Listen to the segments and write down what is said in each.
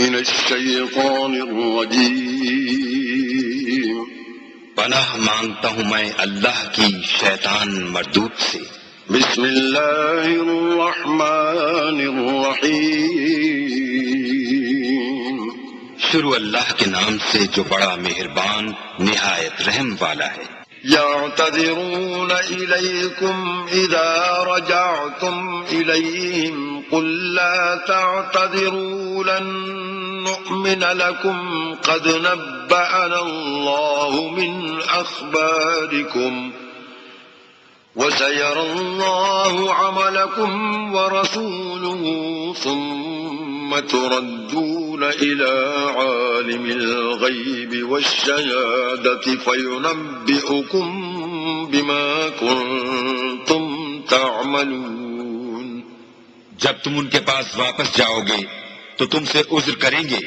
من الشيطان الرجيم پناہ مانگتا ہوں میں اللہ کی شیطان مردود سے۔ بسم اللہ الرحمن الرحیم شروع اللہ کے نام سے جو بڑا مہربان نہایت رحم والا ہے۔ يعتذرون إليكم إذا رجعتم إليهم قل لا تعتذروا لن نؤمن لكم قد نبأنا الله من أخباركم وسيرى الله عملكم ورسوله ثم تردون إلى عالم الغيب والشهادة فينبئكم بما كنتم تعملون۔ جب تم ان کے پاس واپس جاؤ گے تو تم سے عذر کریں گے،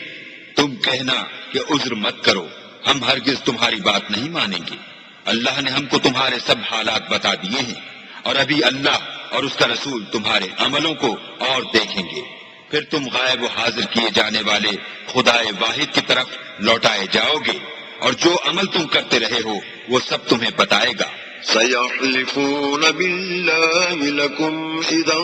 تم کہنا کہ عذر مت کرو، ہم ہرگز تمہاری بات نہیں مانیں گے۔ اللہ نے ہم کو تمہارے سب حالات بتا دیے ہیں، اور ابھی اللہ اور اس کا رسول تمہارے عملوں کو اور دیکھیں گے، پھر تم غائب و حاضر کیے جانے والے خدائے واحد کی طرف لوٹائے جاؤ گے، اور جو عمل تم کرتے رہے ہو وہ سب تمہیں بتائے گا۔ سيحلفون بالله لكم إذا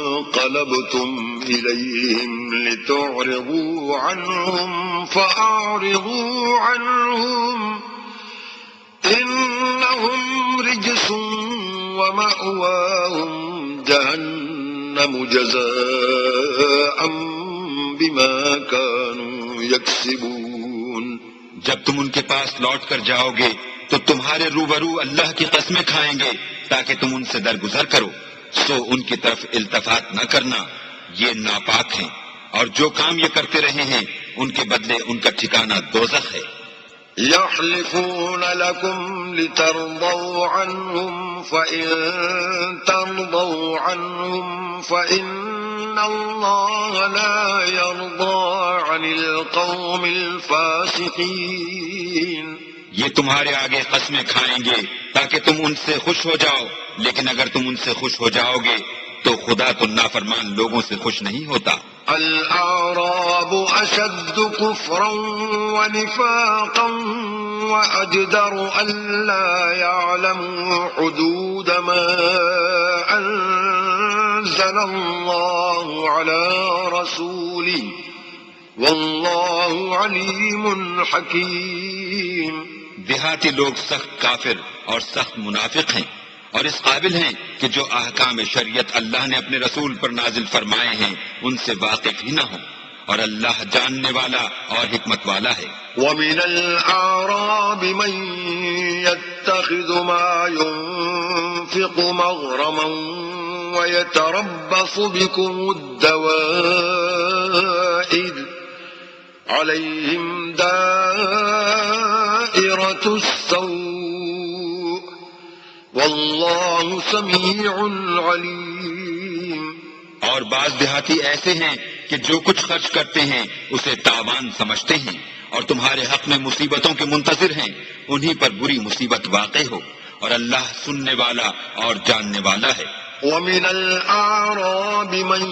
انقلبتم إليهم لتعرضوا عنهم فأعرضوا عنهم إنهم رجس ومأواهم جهنم جزاء بما كانوا يكسبون۔ جب تم ان کے پاس لوٹ کر جاؤ گے تو تمہارے روبرو اللہ کی قسمیں کھائیں گے تاکہ تم ان سے درگزر کرو، سو ان کی طرف التفات نہ کرنا، یہ ناپاک ہیں، اور جو کام یہ کرتے رہے ہیں ان کے بدلے ان کا ٹھکانہ دوزخ ہے۔ يحلفون لكم لترضوا عنهم فإن ترضوا عنهم فإن الله لا يرضى عن القوم الفاسقين۔ یہ تمہارے آگے قسمیں کھائیں گے تاکہ تم ان سے خوش ہو جاؤ، لیکن اگر تم ان سے خوش ہو جاؤ گے تو خدا تو نافرمان لوگوں سے خوش نہیں ہوتا۔ الأعراب أشد كفرا ونفاقا وأجدر ألا يعلموا حدود ما أنزل الله على رسوله والله عليم حكيم۔ دیہاتی لوگ سخت کافر اور سخت منافق ہیں، اور اس قابل ہیں کہ جو احکام شریعت اللہ نے اپنے رسول پر نازل فرمائے ہیں ان سے واقف ہی نہ ہوں، اور اللہ جاننے والا اور حکمت والا ہے۔ وَمِنَ الْأَعْرَابِ مَن يَتَّخِذُ مَا يُنفِقُ مَغْرَمًا وَيَتَرَبَّصُ بِكُمُ الدَّوَائِرَ عَلَيْهِمْ دَائِرَةُ السَّوْءِ وَاللَّهُ سَمِيعٌ عَلِيمٌ۔ اور بعض دیہاتی ایسے ہیں کہ جو کچھ خرچ کرتے ہیں اسے تاوان سمجھتے ہیں، اور تمہارے حق میں مصیبتوں کے منتظر ہیں، انہی پر بری مصیبت واقع ہو، اور اللہ سننے والا اور جاننے والا ہے۔ وَمِنَ الْأَعْرَابِ مَن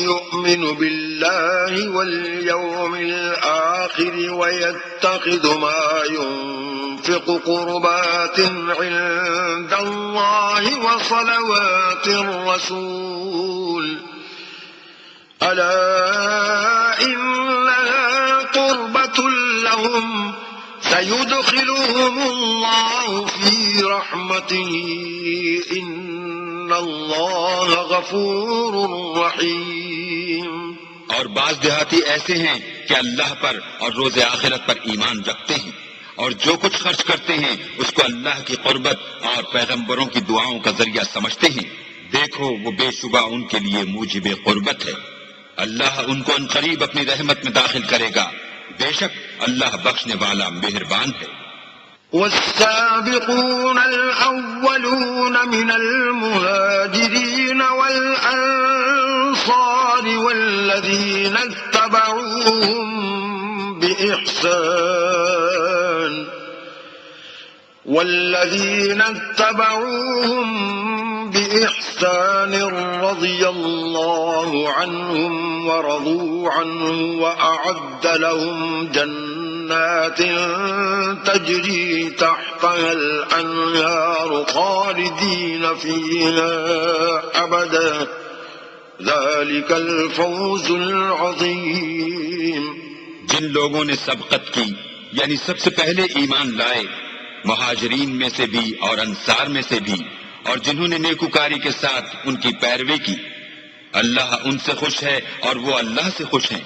يُؤْمِنُ بِاللَّهِ وَالْيَوْمِ الْآخِرِ وَيَتَّخِذُ مَا يُنفِقُ قُرُبَاتٍ عِندَ اللَّهِ وَصَلَوَاتِ الرَّسُولِ أَلَا إِنَّهَا قُرْبَةٌ لَهُمْ سَيُدْخِلُهُمُ اللَّهُ فِي رَحْمَتِهِ إِنَّ اللَّهَ غَفُورٌ رَحِيمٌ۔ اور بعض دیہاتی ایسے ہیں کہ اللہ پر اور روز آخرت پر ایمان رکھتے ہیں، اور جو کچھ خرچ کرتے ہیں اس کو اللہ کی قربت اور پیغمبروں کی دعاؤں کا ذریعہ سمجھتے ہیں، دیکھو وہ بے شبہ ان کے لیے موجب قربت ہے، اللہ ان کو عنقریب اپنی رحمت میں داخل کرے گا، بے شک اللہ بخشنے والا مہربان ہے۔ والسابقون الأولون من المهاجرين والأنصار والذين اتبعوهم بإحسان بإحسان رضي الله عنهم ورضوا عنه وأعد لهم جنات تجري تحتها الأنهار خالدين فيها أبدا ذلك الفوز العظيم. جن لوگوں نے سبقت کی یعنی سب سے پہلے ایمان لائے، مہاجرین میں سے بھی اور انصار میں سے بھی، اور جنہوں نے نیکوکاری کے ساتھ ان کی پیروی کی، اللہ ان سے خوش ہے اور وہ اللہ سے خوش ہیں،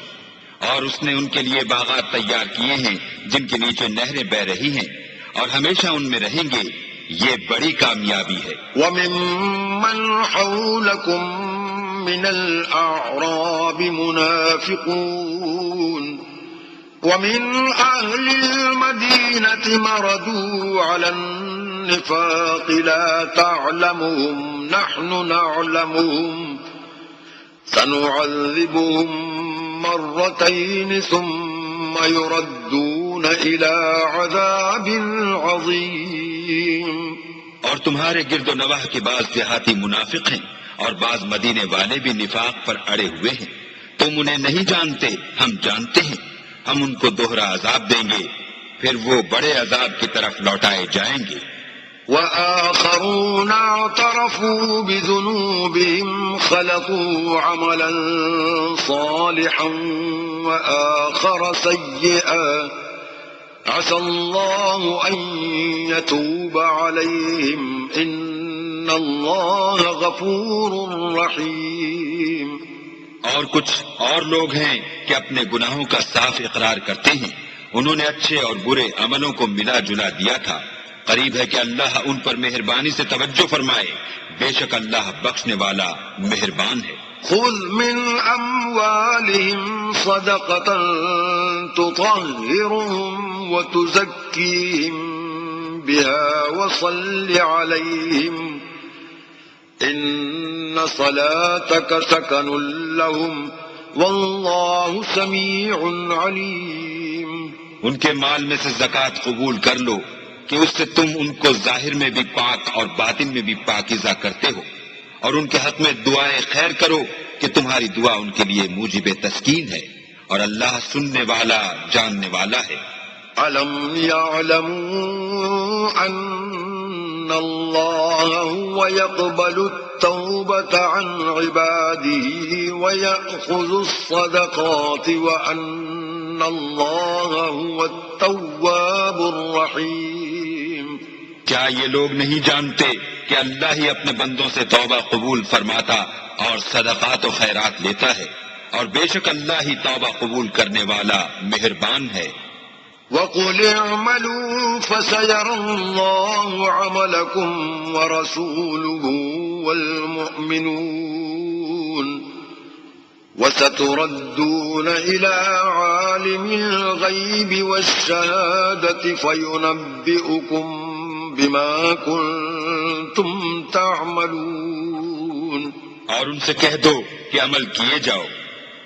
اور اس نے ان کے لیے باغات تیار کیے ہیں جن کے نیچے نہریں بہ رہی ہیں اور ہمیشہ ان میں رہیں گے. یہ بڑی کامیابی ہے. وممن حولكم من الأعراب منافقون ومن أهل المدينة مردوا على النفاق لا تعلمهم نحن نعلمهم سنعذبهم مرتين ثم يردون إلى عذاب عظيم. اور تمہارے گرد و نواح کے بعض دیہاتی منافق ہیں اور بعض مدینے والے بھی نفاق پر اڑے ہوئے ہیں. تم انہیں نہیں جانتے، ہم جانتے ہیں. ہم ان کو دوہرا عذاب دیں گے، پھر وہ بڑے عذاب کی طرف لوٹائے جائیں گے. وآخرون اعترفوا بذنوبهم خلقوا عملا صالحا وآخر سيئا عسى الله أن يتوب عليهم إن الله غفور رحيم. اور کچھ اور لوگ ہیں کہ اپنے گناہوں کا صاف اقرار کرتے ہیں، انہوں نے اچھے اور برے عملوں کو ملا جلا دیا تھا. قریب ہے کہ اللہ ان پر مہربانی سے توجہ فرمائے، بے شک اللہ بخشنے والا مہربان ہے. خذ من أموالهم صدقة تطهرهم وتزكيهم بها وصل عليهم إن صلاتك سكن لهم والله سميع عليم. ان کے مال میں سے زکوٰۃ قبول کر لو کہ اس سے تم ان کو ظاہر میں بھی پاک اور باطن میں بھی پاکیزہ کرتے ہو، اور ان کے حق میں دعائیں خیر کرو کہ تمہاری دعا ان کے لیے موجب تسکین ہے، اور اللہ سننے والا جاننے والا ہے. أَلَمْ يَعْلَمُوا أَنَّ اللَّهَ هُوَ يَقْبَلُ التَّوْبَةَ عَنْ عِبَادِهِ وَيَأْخُذُ الصَّدَقَاتِ وَأَنَّ اللَّهَ هُوَ التَّوَّابُ الرَّحِيمُ. کیا یہ لوگ نہیں جانتے کہ اللہ ہی اپنے بندوں سے توبہ قبول فرماتا اور صدقات و خیرات لیتا ہے، اور بے شک اللہ ہی توبہ قبول کرنے والا مہربان ہے. وَقُلِ اعْمَلُوا فَسَيَرَى اللَّهُ عَمَلَكُمْ وَرَسُولُهُ وَالْمُؤْمِنُونَ وَسَتُرَدُّونَ إِلَى عَالِمِ الْغَيْبِ وَالشَّهَادَةِ فَيُنَبِّئُكُم بِمَا كُنتُمْ تَعْمَلُونَ. اور ان سے کہہ دو کہ عمل کیے جاؤ،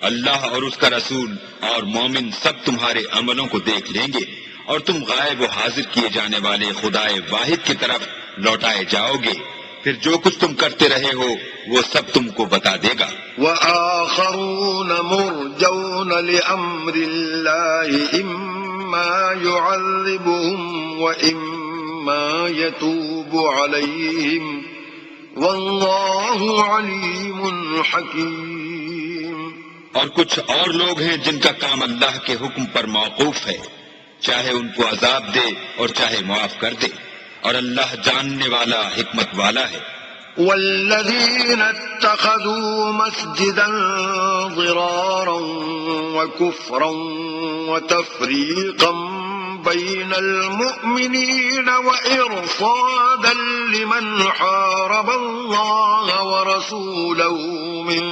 اللہ اور اس کا رسول اور مومن سب تمہارے عملوں کو دیکھ لیں گے، اور تم غائب و حاضر کیے جانے والے خدائے واحد کی طرف لوٹائے جاؤ گے، پھر جو کچھ تم کرتے رہے ہو وہ سب تم کو بتا دے گا. وآخرون مرجون لأمر الله إما يعذبهم وإما يتوب عليهم والله عليم حكيم. اور کچھ اور لوگ ہیں جن کا کام اللہ کے حکم پر موقوف ہے، چاہے ان کو عذاب دے اور چاہے معاف کر دے، اور اللہ جاننے والا حکمت والا ہے. والذين اتخذوا مسجدا ضرارا وكفرا وتفريقا بين المؤمنين وإرصادا لمن حارب الله ورسوله من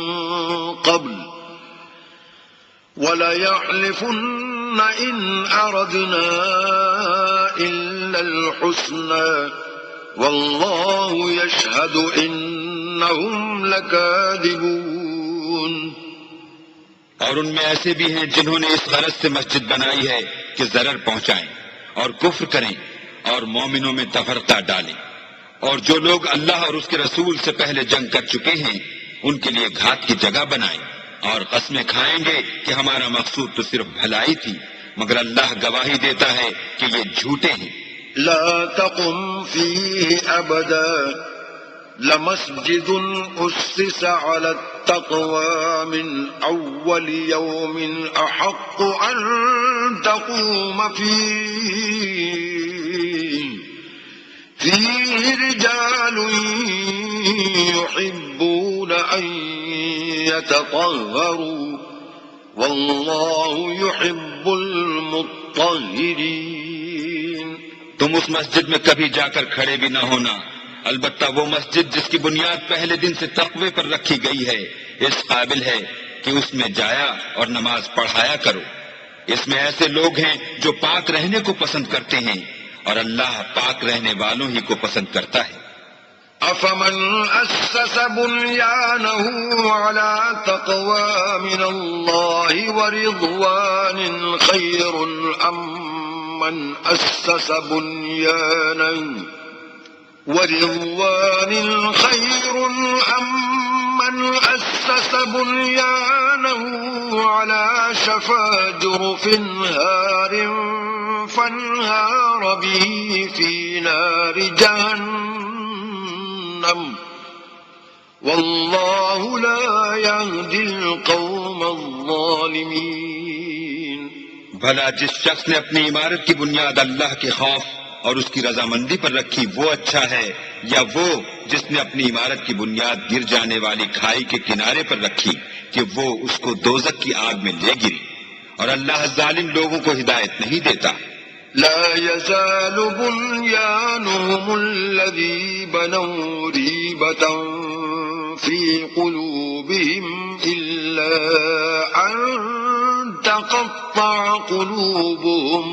قبل وَلَيَحْلِفُنَّ إِنْ أَرَدْنَا إِلَّا الْحُسْنَى وَاللَّهُ يَشْهَدُ إِنَّهُمْ لَكَاذِبُونَ. اور ان میں ایسے بھی ہیں جنہوں نے اس غرض سے مسجد بنائی ہے کہ ضرر پہنچائیں اور کفر کریں اور مومنوں میں تفرقہ ڈالیں، اور جو لوگ اللہ اور اس کے رسول سے پہلے جنگ کر چکے ہیں ان کے لیے گھات کی جگہ بنائیں، اور قسمیں کھائیں گے کہ ہمارا مقصود تو صرف بھلائی تھی، مگر اللہ گواہی دیتا ہے کہ یہ جھوٹے ہیں۔ لا تقم فيه أبدا لمسجد أسس على التقوى من أول يوم أحق أن تقوم فيه رجال يحبون أن يتطهروا والله يحب المطهرين۔ تم اس مسجد میں کبھی جا کر کھڑے بھی نہ ہونا، البتہ وہ مسجد جس کی بنیاد پہلے دن سے تقوی پر رکھی گئی ہے اس قابل ہے کہ اس میں جایا اور نماز پڑھایا کرو۔ اس میں ایسے لوگ ہیں جو پاک رہنے کو پسند کرتے ہیں، اور اللہ پاک رہنے والوں ہی کو پسند کرتا ہے۔ أفمن أسس بنيانه على تقوى من الله ورضوان خير أم من أسس بنيانه على شفا جرف هار فانهار به في نار جهنم والله لا يهدي القوم الظالمين۔ بھلا جس شخص نے اپنی عمارت کی بنیاد اللہ کے خوف اور اس کی رضامندی پر رکھی وہ اچھا ہے، یا وہ جس نے اپنی عمارت کی بنیاد گر جانے والی کھائی کے کنارے پر رکھی کہ وہ اس کو دوزخ کی آگ میں لے گری، اور اللہ ظالم لوگوں کو ہدایت نہیں دیتا۔ لا يزال بنيانهم الذي بنوا ريبة في قلوبهم إلا أن تقطع قلوبهم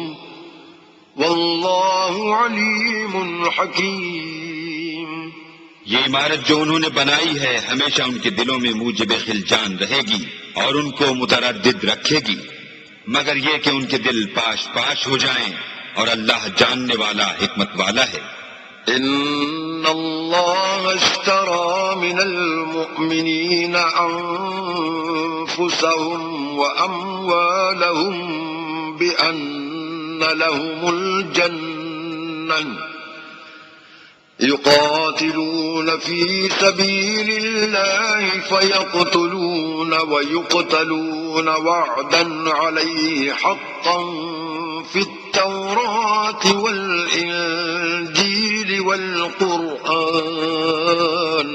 والله عليم حكيم۔ یہ عمارت جو انہوں نے بنائی ہے ہمیشہ ان کے دلوں میں موجب خلجان رہے گی اور ان کو متردد رکھے گی، مگر یہ کہ ان کے دل پاش پاش ہو جائیں، اور اللہ جاننے والا حکمت والا ہے۔ ان اللہ اشترى من المؤمنین انفسهم واموالهم بان لهم الجنة يقاتلون في سبيل الله فيقتلون ويقتلون وعدا عليه حقا في التوراة والإنجيل والقرآن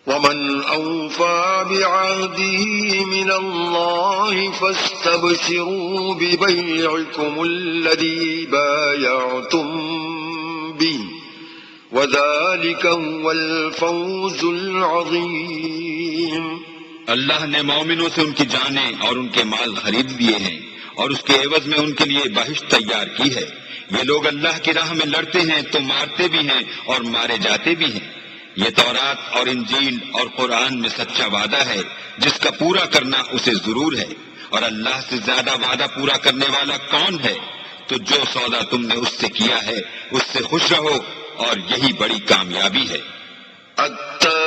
ومن أوفى بعهده من الله فاستبشروا ببيعكم الذي بايعتم به وذلك هو الفوز العظيم۔ اللہ نے مومنوں سے ان کی جانیں اور ان کے مال خرید لیے ہیں اور اس کے عوض میں ان کے لیے بہشت تیار کی ہے۔ یہ لوگ اللہ کی راہ میں لڑتے ہیں تو مارتے بھی ہیں اور مارے جاتے بھی ہیں۔ یہ تورات اور انجیل اور قرآن میں سچا وعدہ ہے جس کا پورا کرنا اسے ضرور ہے، اور اللہ سے زیادہ وعدہ پورا کرنے والا کون ہے؟ تو جو سودا تم نے اس سے کیا ہے اس سے خوش رہو، اور یہی بڑی کامیابی ہے۔ التائبون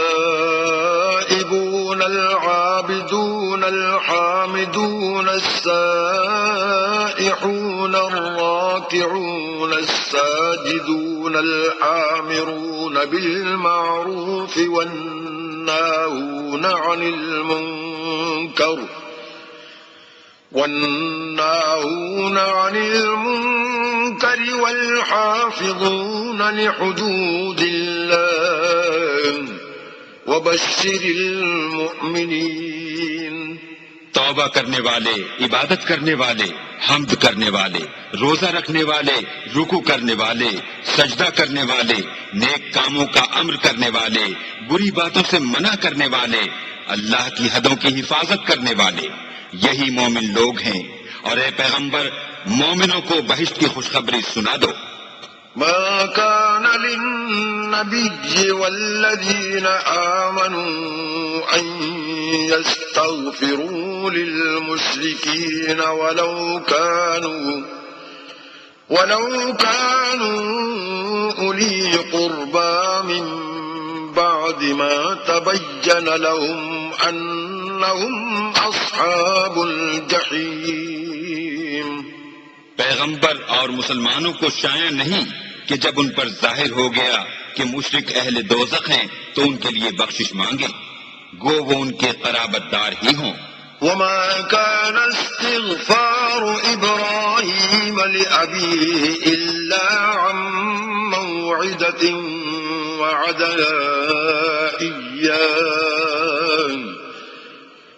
العابدون الحامدون السائحون الراكعون الساجدون الآمرون بالمعروف والناهون عن المنكر والحافظون لحدود الله وبشر المؤمنين۔ توبہ کرنے والے، عبادت کرنے والے، حمد کرنے والے، روزہ رکھنے والے، رکوع کرنے والے، سجدہ کرنے والے، نیک کاموں کا امر کرنے والے، بری باتوں سے منع کرنے والے، اللہ کی حدوں کی حفاظت کرنے والے، یہی مومن لوگ ہیں۔ اور اے پیغمبر مومنوں کو بہشت کی خوشخبری سنا دو۔ ما كان للنبي والذين آمنوا أن يستغفروا للمشركين ولو كانوا أولي قربى من بعد ما تبين لهم أنهم أصحاب الجحيم. پیغمبر اور مسلمانوں کو شایع نہیں کہ جب ان پر ظاہر ہو گیا کہ مشرک اہل دوزخ ہیں تو ان کے لیے بخشش مانگے، گو وہ ان کے قرابت دار ہی ہوں. وما كان استغفار إبراهيم لأبيه إلا عن موعدة وعدها إياه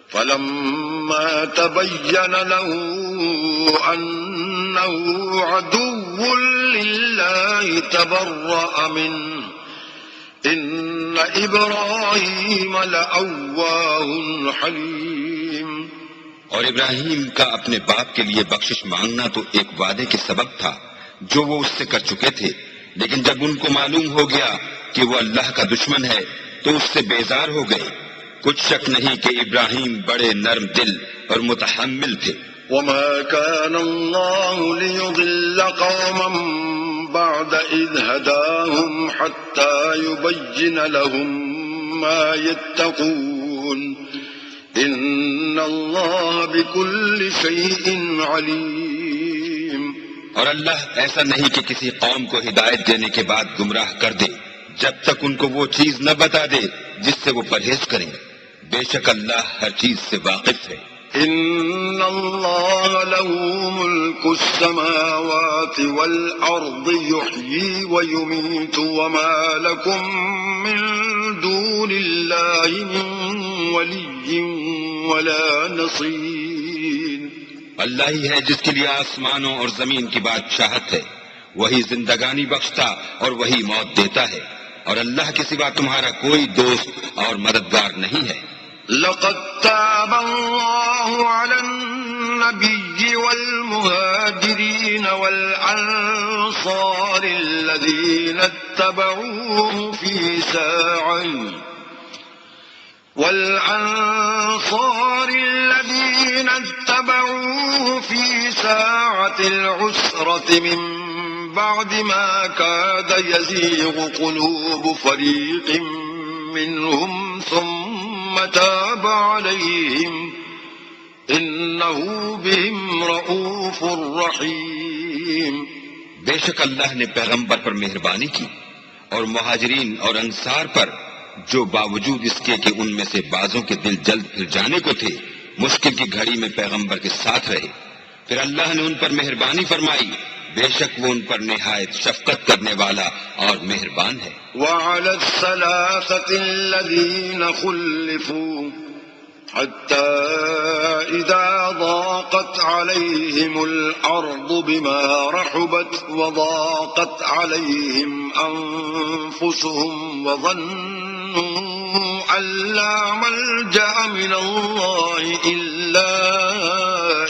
فلما تبين له أنه عدو لله تبرأ منه إن إبراهيم لأواه حليم. اور ابراہیم کا اپنے باپ کے لیے بخشش مانگنا تو ایک وعدے کے سبب تھا جو وہ اس سے کر چکے تھے، لیکن جب ان کو معلوم ہو گیا کہ وہ اللہ کا دشمن ہے تو اس سے بیزار ہو گئے. کچھ شک نہیں کہ ابراہیم بڑے نرم دل اور متحمل تھے. وما كان الله ليضل قوما بعد إذ هداهم حتى يبين لهم ما يتقون إن الله بكل شيء عليم. اور اللہ ایسا نہیں کہ کسی قوم کو ہدایت دینے کے بعد گمراہ کر دے جب تک ان کو وہ چیز نہ بتا دے جس سے وہ پرہیز کریں. بے شک اللہ ہر چیز سے واقف ہے. إن الله له ملك السماوات والأرض يحيي ويميت وما لكم من دون الله من ولي ولا نصير. اللہ ہی ہے جس کے لیے آسمانوں اور زمین کی بادشاہت ہے، وہی زندگانی بخشتا اور وہی موت دیتا ہے، اور اللہ کے سوا تمہارا کوئی دوست اور مددگار نہیں ہے. لقد تاب الله على النبي والمهاجرين والأنصار الذين اتبعوه في ساعة العسرة من بعد ما كاد يزيغ قلوب فريق منهم ثم تاب عليهم إنه بهم رؤوف رحيم. بے شک اللہ نے پیغمبر پر مہربانی کی اور مہاجرین اور انصار پر جو باوجود اس کے کہ ان میں سے بعضوں کے دل جلد پھر جانے کو تھے مشکل کی گھڑی میں پیغمبر کے ساتھ رہے، پھر اللہ نے ان پر مہربانی فرمائی. بے شک وہ ان پر نہایت شفقت کرنے والا اور مہربان ہے. وعلى الثلاثة الذين خلفوا حتى إذا ضاقت عليهم الأرض بما رحبت وضاقت عليهم أنفسهم وظنوا أن لا ملجأ من الله إلا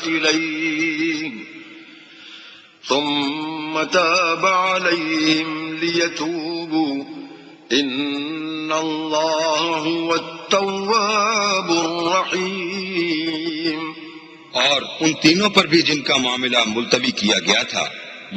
إليه ثم تاب عليهم ليتوبوا إن الله هو التواب الرحيم. اور ان تینوں پر بھی جن کا معاملہ ملتوی کیا گیا تھا،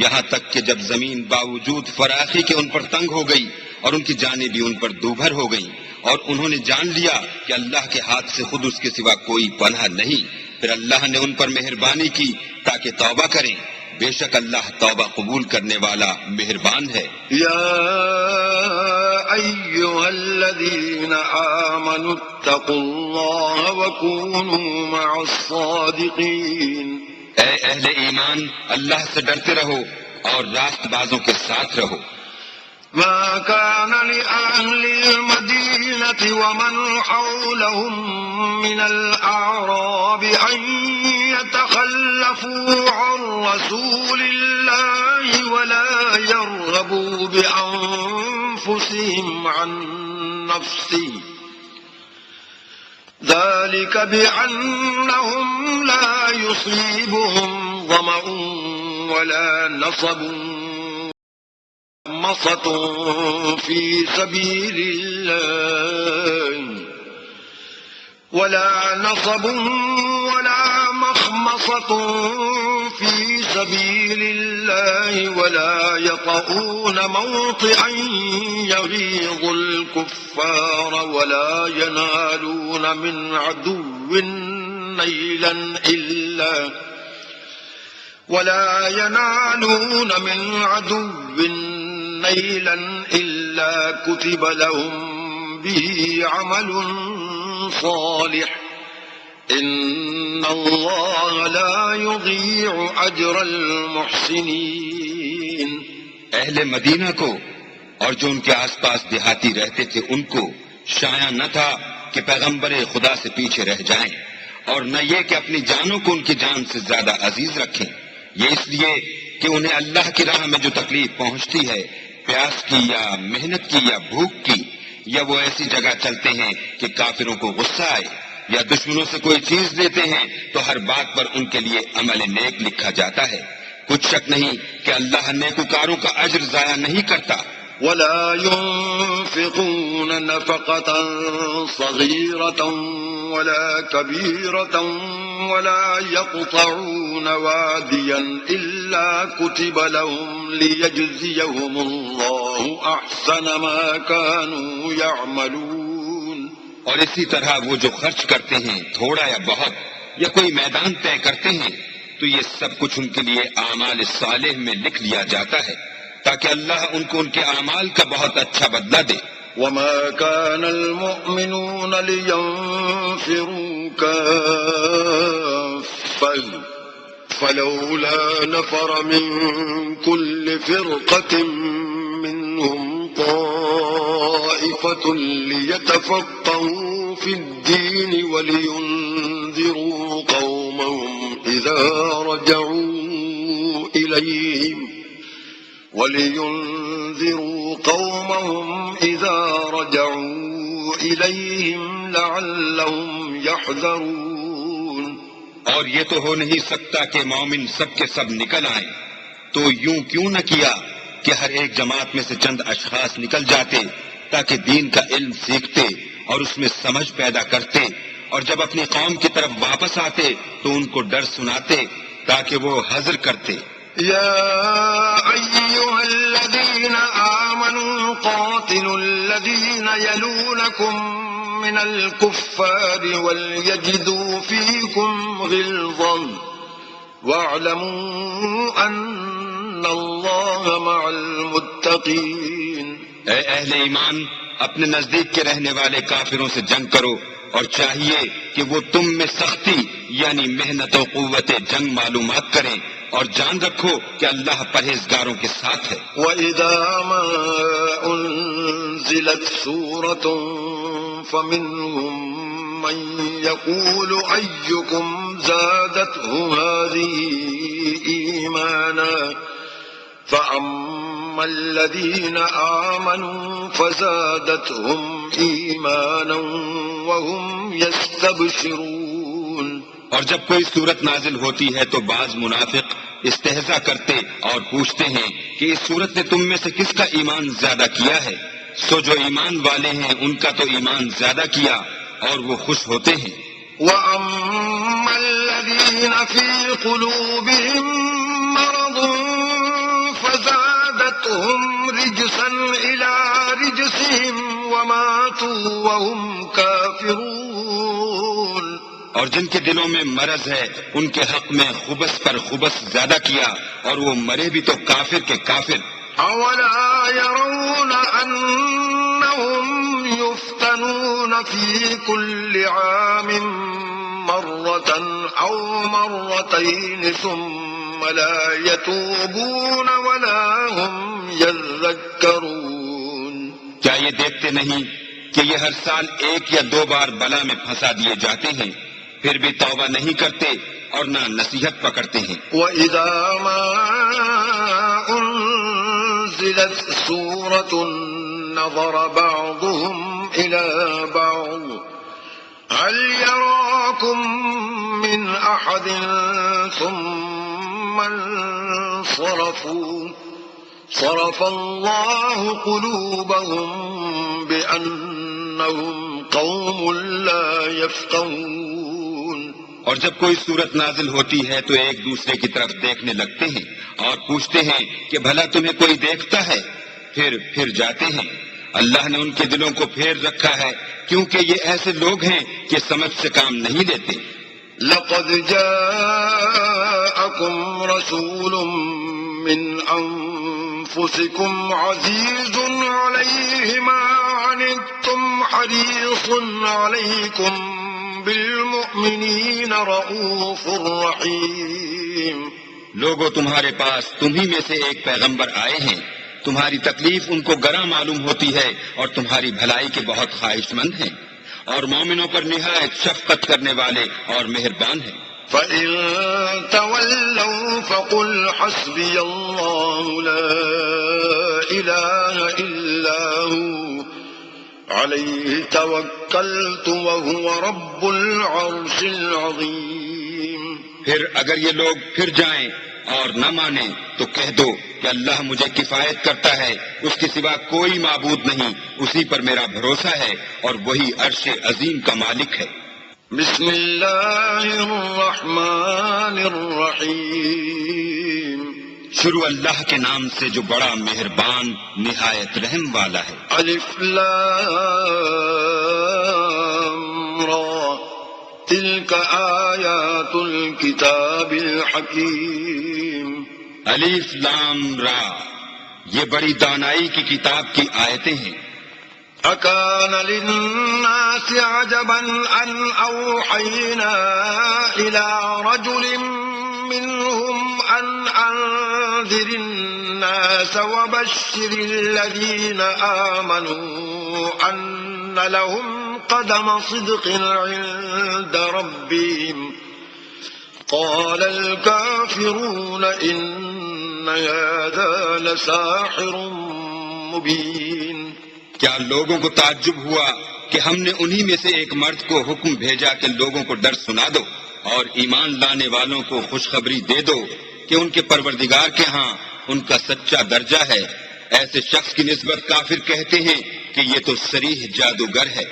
یہاں تک کہ جب زمین باوجود فراخی کے ان پر تنگ ہو گئی اور ان کی جانیں بھی ان پر دوبھر ہو گئیں اور انہوں نے جان لیا کہ اللہ کے ہاتھ سے خود اس کے سوا کوئی پناہ نہیں، پھر اللہ نے ان پر مہربانی کی تاکہ توبہ کریں. بے شک اللہ توبہ قبول کرنے والا مہربان ہے. یا ایھا الذین آمنوا اتقوا اللہ وکونوا مع الصادقین. اے اہل ایمان، اللہ سے ڈرتے رہو اور راست بازوں کے ساتھ رہو. ما كان لأهل المدينة ومن حولهم من الأعراب أن يتخلفوا عن رسول الله ولا يرغبوا بأنفسهم عن نفسه ذلك بأنهم لا يصيبهم ظمأ ولا نصب مخمصة في سبيل الله ولا نصب ولا مخمصة في سبيل الله ولا يطؤون موطئا يغيظ الكفار ولا ينالون من عدو نيلا إلا كتب لهم به عمل صالح إن الله لا يضيع أجر المحسنين. اہل مدینہ کو اور جو ان کے آس پاس دیہاتی رہتے تھے ان کو شایع نہ تھا کہ پیغمبر خدا سے پیچھے رہ جائیں، اور نہ یہ کہ اپنی جانوں کو ان کی جان سے زیادہ عزیز رکھیں، یہ اس لیے کہ انہیں اللہ کی راہ میں جو تکلیف پہنچتی ہے، پیاس کی یا محنت کی یا بھوک کی، یا وہ ایسی جگہ چلتے ہیں کہ کافروں کو غصہ آئے، یا دشمنوں سے کوئی چیز لیتے ہیں تو ہر بات پر ان کے لیے عمل نیک لکھا جاتا ہے. کچھ شک نہیں کہ اللہ نیکوکاروں کا اجر ضائع نہیں کرتا. ولا ينفقون نفقة صغيرة ولا كبيرة ولا يقطعون واديا إلا كتب لهم ليجزيهم الله أحسن ما كانوا يعملون. اور اسی طرح وہ جو خرچ کرتے ہیں تھوڑا یا بہت یا کوئی میدان طے کرتے ہیں تو یہ سب کچھ ان کے لیے اعمال صالح میں لکھ لیا جاتا ہے تاکہ اللہ ان کو ان کے اعمال کا بہت اچھا بدلہ دے. وما كان المؤمنون لينفروا كافة فلولا نفر من كل فرقة منهم طائفة ليتفقهوا في الدين ولينذروا قومهم إذا رجعوا إليهم لعلهم يحذرون. اور یہ تو ہو نہیں سکتا کہ مومن سب کے سب نکل آئیں، تو یوں کیوں نہ کیا کہ ہر ایک جماعت میں سے چند اشخاص نکل جاتے تاکہ دین کا علم سیکھتے اور اس میں سمجھ پیدا کرتے، اور جب اپنی قوم کی طرف واپس آتے تو ان کو ڈر سناتے تاکہ وہ حذر کرتے. يا أيها الذين آمنوا قاتلوا الذين يلونكم من الكفار وليجدوا فيكم غلظا واعلموا أن الله مع المتقين. اے اہل ایمان، اپنے نزدیک کے رہنے والے کافروں سے جنگ کرو، اور چاہیے کہ وہ تم میں سختی یعنی محنت و قوت جنگ معلومات کریں، اور جان رکھو کہ اللہ پرہیزگاروں کے ساتھ ہے. وَإِذَا مَا أُنزِلَتْ سُورَةٌ فَمِنْهُمْ مَنْ يَقُولُ أَيُّكُمْ زَادَتْهُ هَذِهِ إِيمَانًا فَأَمَّا الَّذِينَ آمَنُوا فَزَادَتْهُمْ إِيمَانًا وَهُمْ يَسْتَبْشِرُونَ. اور جب کوئی صورت نازل ہوتی ہے تو بعض منافق استہزاء کرتے اور پوچھتے ہیں کہ اس صورت نے تم میں سے کس کا ایمان زیادہ کیا ہے؟ سو جو ایمان والے ہیں ان کا تو ایمان زیادہ کیا اور وہ خوش ہوتے ہیں. وَأَمَّا الَّذِينَ فِي قُلُوبِهِم مَّرَضٌ فَزَادَتْهُمْ رِجْسًا إِلَى رِجْسِهِمْ وَمَاتُوا وَهُمْ كَافِرُونَ. اور جن کے دلوں میں مرض ہے ان کے حق میں خبث پر خبث زیادہ کیا اور وہ مرے بھی تو کافر کے کافر. أَوَلَا يَرَوْنَ أَنَّهُمْ يُفْتَنُونَ فِي كُلِّ عَامٍ مَّرَّةً أَوْ مَرَّتَيْنِ ثُمَّ لَا يَتُوبُونَ وَلَا هُمْ يَذَّكَّرُونَ. کیا یہ دیکھتے نہیں کہ یہ ہر سال ایک یا دو بار بلا میں پھنسا دیے جاتے ہیں، پھر بھی توبہ نہیں کرتے اور نہ نصیحت پکڑتے ہیں. وَإِذَا مَا أُنزِلَتْ سُورَةٌ نَظَرَ بَعْضُهُمْ إِلَى بَعْضٍ هَلْ يَرَاكُمْ مِنْ أَحَدٍ ثُمَّ انصَرَفُوا صَرَفَ اللَّهُ قُلُوبَهُمْ بِأَنَّهُمْ قَوْمٌ لَا يَفْقَهُونَ. اور جب کوئی صورت نازل ہوتی ہے تو ایک دوسرے کی طرف دیکھنے لگتے ہیں اور پوچھتے ہیں کہ بھلا تمہیں کوئی دیکھتا ہے، پھر جاتے ہیں۔ اللہ نے ان کے دلوں کو پھیر رکھا ہے کیونکہ یہ ایسے لوگ ہیں کہ سمجھ سے کام نہیں لیتے۔ لقد جاءكم رسول من أنفسكم عزيز عليه ما عنتم حريص عليكم بالمؤمنين رؤوف رحيم۔ لوگوں تمہارے پاس تمہیں میں سے ایک پیغمبر آئے ہیں، تمہاری تکلیف ان کو گراں معلوم ہوتی ہے اور تمہاری بھلائی کے بہت خواہش مند ہیں، اور مومنوں پر نہایت شفقت کرنے والے اور مہربان ہیں۔ فَإِن تَوَلَّوْا فَقُلْ حَسْبِيَ اللَّهُ لَا إِلَٰهَ إِلَّا هُوَ عَلَيْهِ تَوَكَّلْتُ وَهُوَ رَبُّ الْعَرْشِ الْعَظِيمِ۔ پھر اگر یہ لوگ پھر جائیں اور نہ مانیں تو کہہ دو کہ اللہ مجھے کفایت کرتا ہے، اس کے سوا کوئی معبود نہیں، اسی پر میرا بھروسہ ہے اور وہی عرش عظیم کا مالک ہے۔ بسم اللہ الرحمن الرحیم۔ شروع اللہ کے نام سے جو بڑا مہربان نہایت رحم والا ہے۔ الف لام را تلک آیات الکتاب الحکیم۔ الف لام را، یہ بڑی دانائی کی کتاب کی آیتیں ہیں۔ اکان للناس عجبا ان اوحینا الى رجل منهم ان انذر الناس وبشر الذين آمنوا ان لهم قدم صدق عند ربهم قال الكافرون ان هذا لساحر مبين۔ کیا لوگوں کو تعجب ہوا کہ ہم نے انہی میں سے ایک مرد کو حکم بھیجا کہ لوگوں کو ڈر سنا دو اور ایمان لانے والوں کو خوشخبری دے دو کہ ان کے پروردگار کے ہاں ان کا سچا درجہ ہے۔ ایسے شخص کی نسبت کافر کہتے ہیں کہ یہ تو صریح جادوگر ہے۔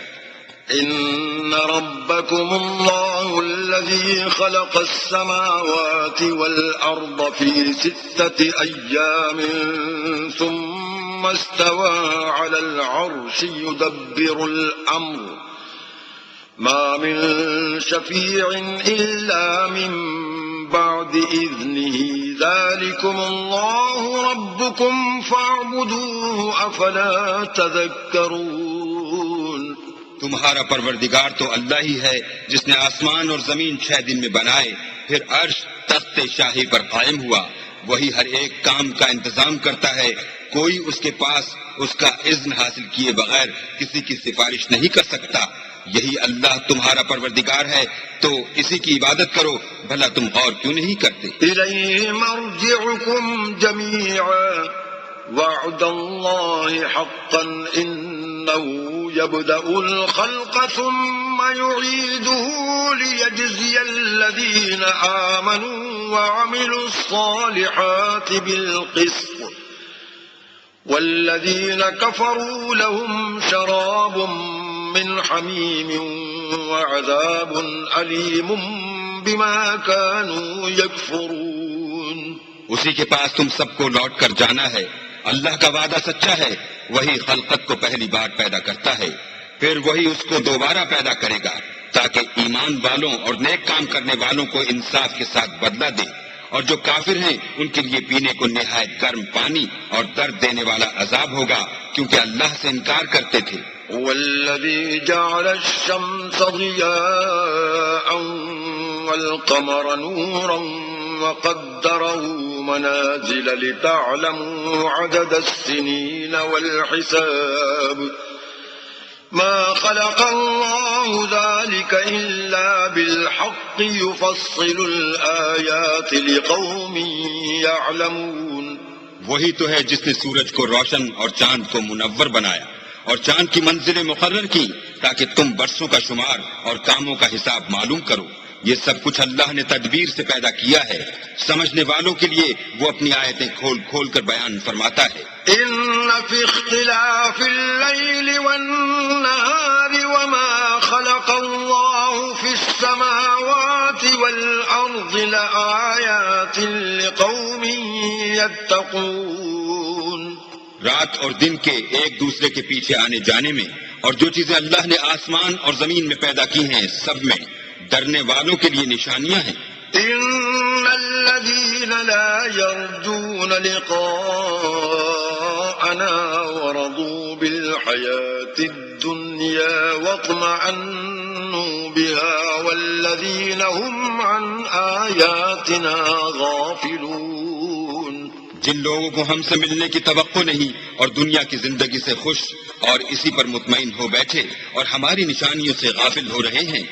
ان ربکم اللہ الذی خلق السماوات والارض فی 6 ایام ثم استوى على العرش يدبر الأمر ما من شفيع إلا من بعد إذنه ذلكم الله ربكم فاعبدوه أفلا تذكرون۔ تمہارا پروردگار تو اللہ ہی ہے جس نے آسمان اور زمین 6 دن میں بنائے، پھر عرش تخت شاہی پر قائم ہوا، وہی ہر ایک کام کا انتظام کرتا ہے، کوئی اس کے پاس اس کا اذن حاصل کیے بغیر کسی کی سفارش نہیں کر سکتا۔ یہی اللہ تمہارا پروردگار ہے، تو اسی کی عبادت کرو، بھلا تم غور کیوں نہیں کرتے؟ الیہ مرجعکم جمیعا وعد اللہ حقا انه يبدأ الخلق ثم يعيده ليجزي الذين آمنوا وعملوا الصالحات بالقسط والذين كفروا لهم شراب من حميم وعذاب أليم بما كانوا يكفرون۔ اسی کے پاس تم سب کو لوٹ کر جانا ہے، اللہ کا وعدہ سچا ہے، وہی خلقت کو پہلی بار پیدا کرتا ہے، پھر وہی اس کو دوبارہ پیدا کرے گا تاکہ ایمان والوں اور نیک کام کرنے والوں کو انصاف کے ساتھ بدلہ دے، اور جو کافر ہیں ان کے لیے پینے کو نہایت گرم پانی اور درد دینے والا عذاب ہوگا کیونکہ اللہ سے انکار کرتے تھے۔ والذی جعل الشمس ضیاء والقمر نورا وقدره منازل لتعلموا عدد السنين والحساب ما خلق الله ذلك إلا بالحق يفصل الآيات لقوم يعلمون۔ وہی تو ہے جس نے سورج کو روشن اور چاند کو منور بنایا اور چاند کی منزلیں مقرر کی تاکہ تم برسوں کا شمار اور کاموں کا حساب معلوم کرو۔ یہ سب کچھ اللہ نے تدبیر سے پیدا کیا ہے، سمجھنے والوں کے لیے وہ اپنی آیتیں کھول کھول کر بیان فرماتا ہے۔ ان فی اختلاف اللیل والنہار وما خلق اللہ فی السماوات لآيات لقوم يتقون. رات اور دن کے ایک دوسرے کے پیچھے آنے جانے میں اور جو چیزیں اللہ نے آسمان اور زمین میں پیدا کی ہیں سب میں ڈرنے والوں کے لیے نشانیاں ہیں. إن الذين لا يرجون لقاءنا ورضوا بالحياة الدنيا واطمأنوا بها والذين هم عن آياتنا غافلون. جن لوگوں کو ہم سے ملنے کی توقع نہیں اور دنیا کی زندگی سے خوش اور اسی پر مطمئن ہو بیٹھے اور ہماری نشانیوں سے غافل ہو رہے ہیں.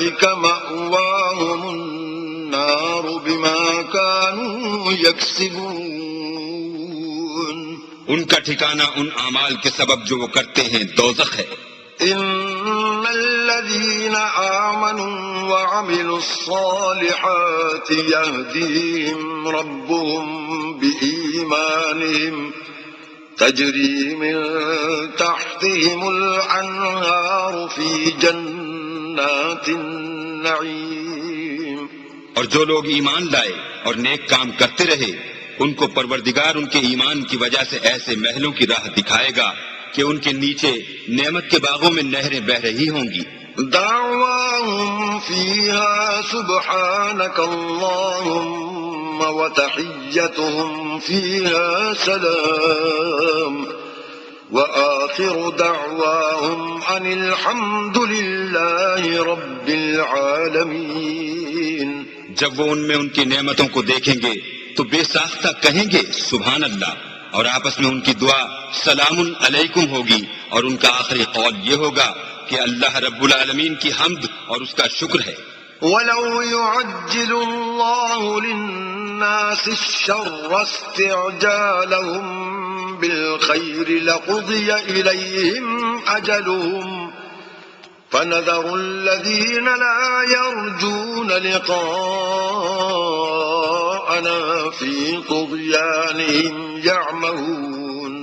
أولئك مأواهم النار بما كانوا يكسبون. ان کا ٹھکانہ ان اعمال کے سبب جو وہ کرتے ہیں دوزخ ہے. إن الذين آمنوا وعملوا الصالحات يهديهم ربهم بإيمانهم تجري من تحتهم الأنهار في جنات النعيم. اور جو لوگ ایمان لائے اور نیک کام کرتے رہے ان کو پروردگار ان کے ایمان کی وجہ سے ایسے محلوں کی راہ دکھائے گا کہ ان کے نیچے نعمت کے باغوں میں نہریں بہہ رہی ہوں گی. دعواهم فيها سبحانك اللهم وتحيتهم فيها سلام وآخر دعواهم أن الحمد لله رب العالمين. جب وہ ان میں ان کی نعمتوں کو دیکھیں گے تو بے ساختہ کہیں گے سبحان اللہ اور آپس میں ان کی دعا سلام علیکم ہوگی اور ان کا آخری قول یہ ہوگا کہ اللہ رب العالمین کی حمد اور اس کا شکر ہے. وَلَوْ يُعَجِّلُ اللَّهُ لِلنَّاسِ الشَّرَّ اسْتِعْجَالَهُم بِالْخَيْرِ لَقُضِيَ إِلَيْهِمْ أَجَلُهُمْ فَنَذَرُ الَّذِينَ لَا يَرْجُونَ لِقَاءَنَا فِي طُغْيَانِهِمْ يَعْمَهُونَ.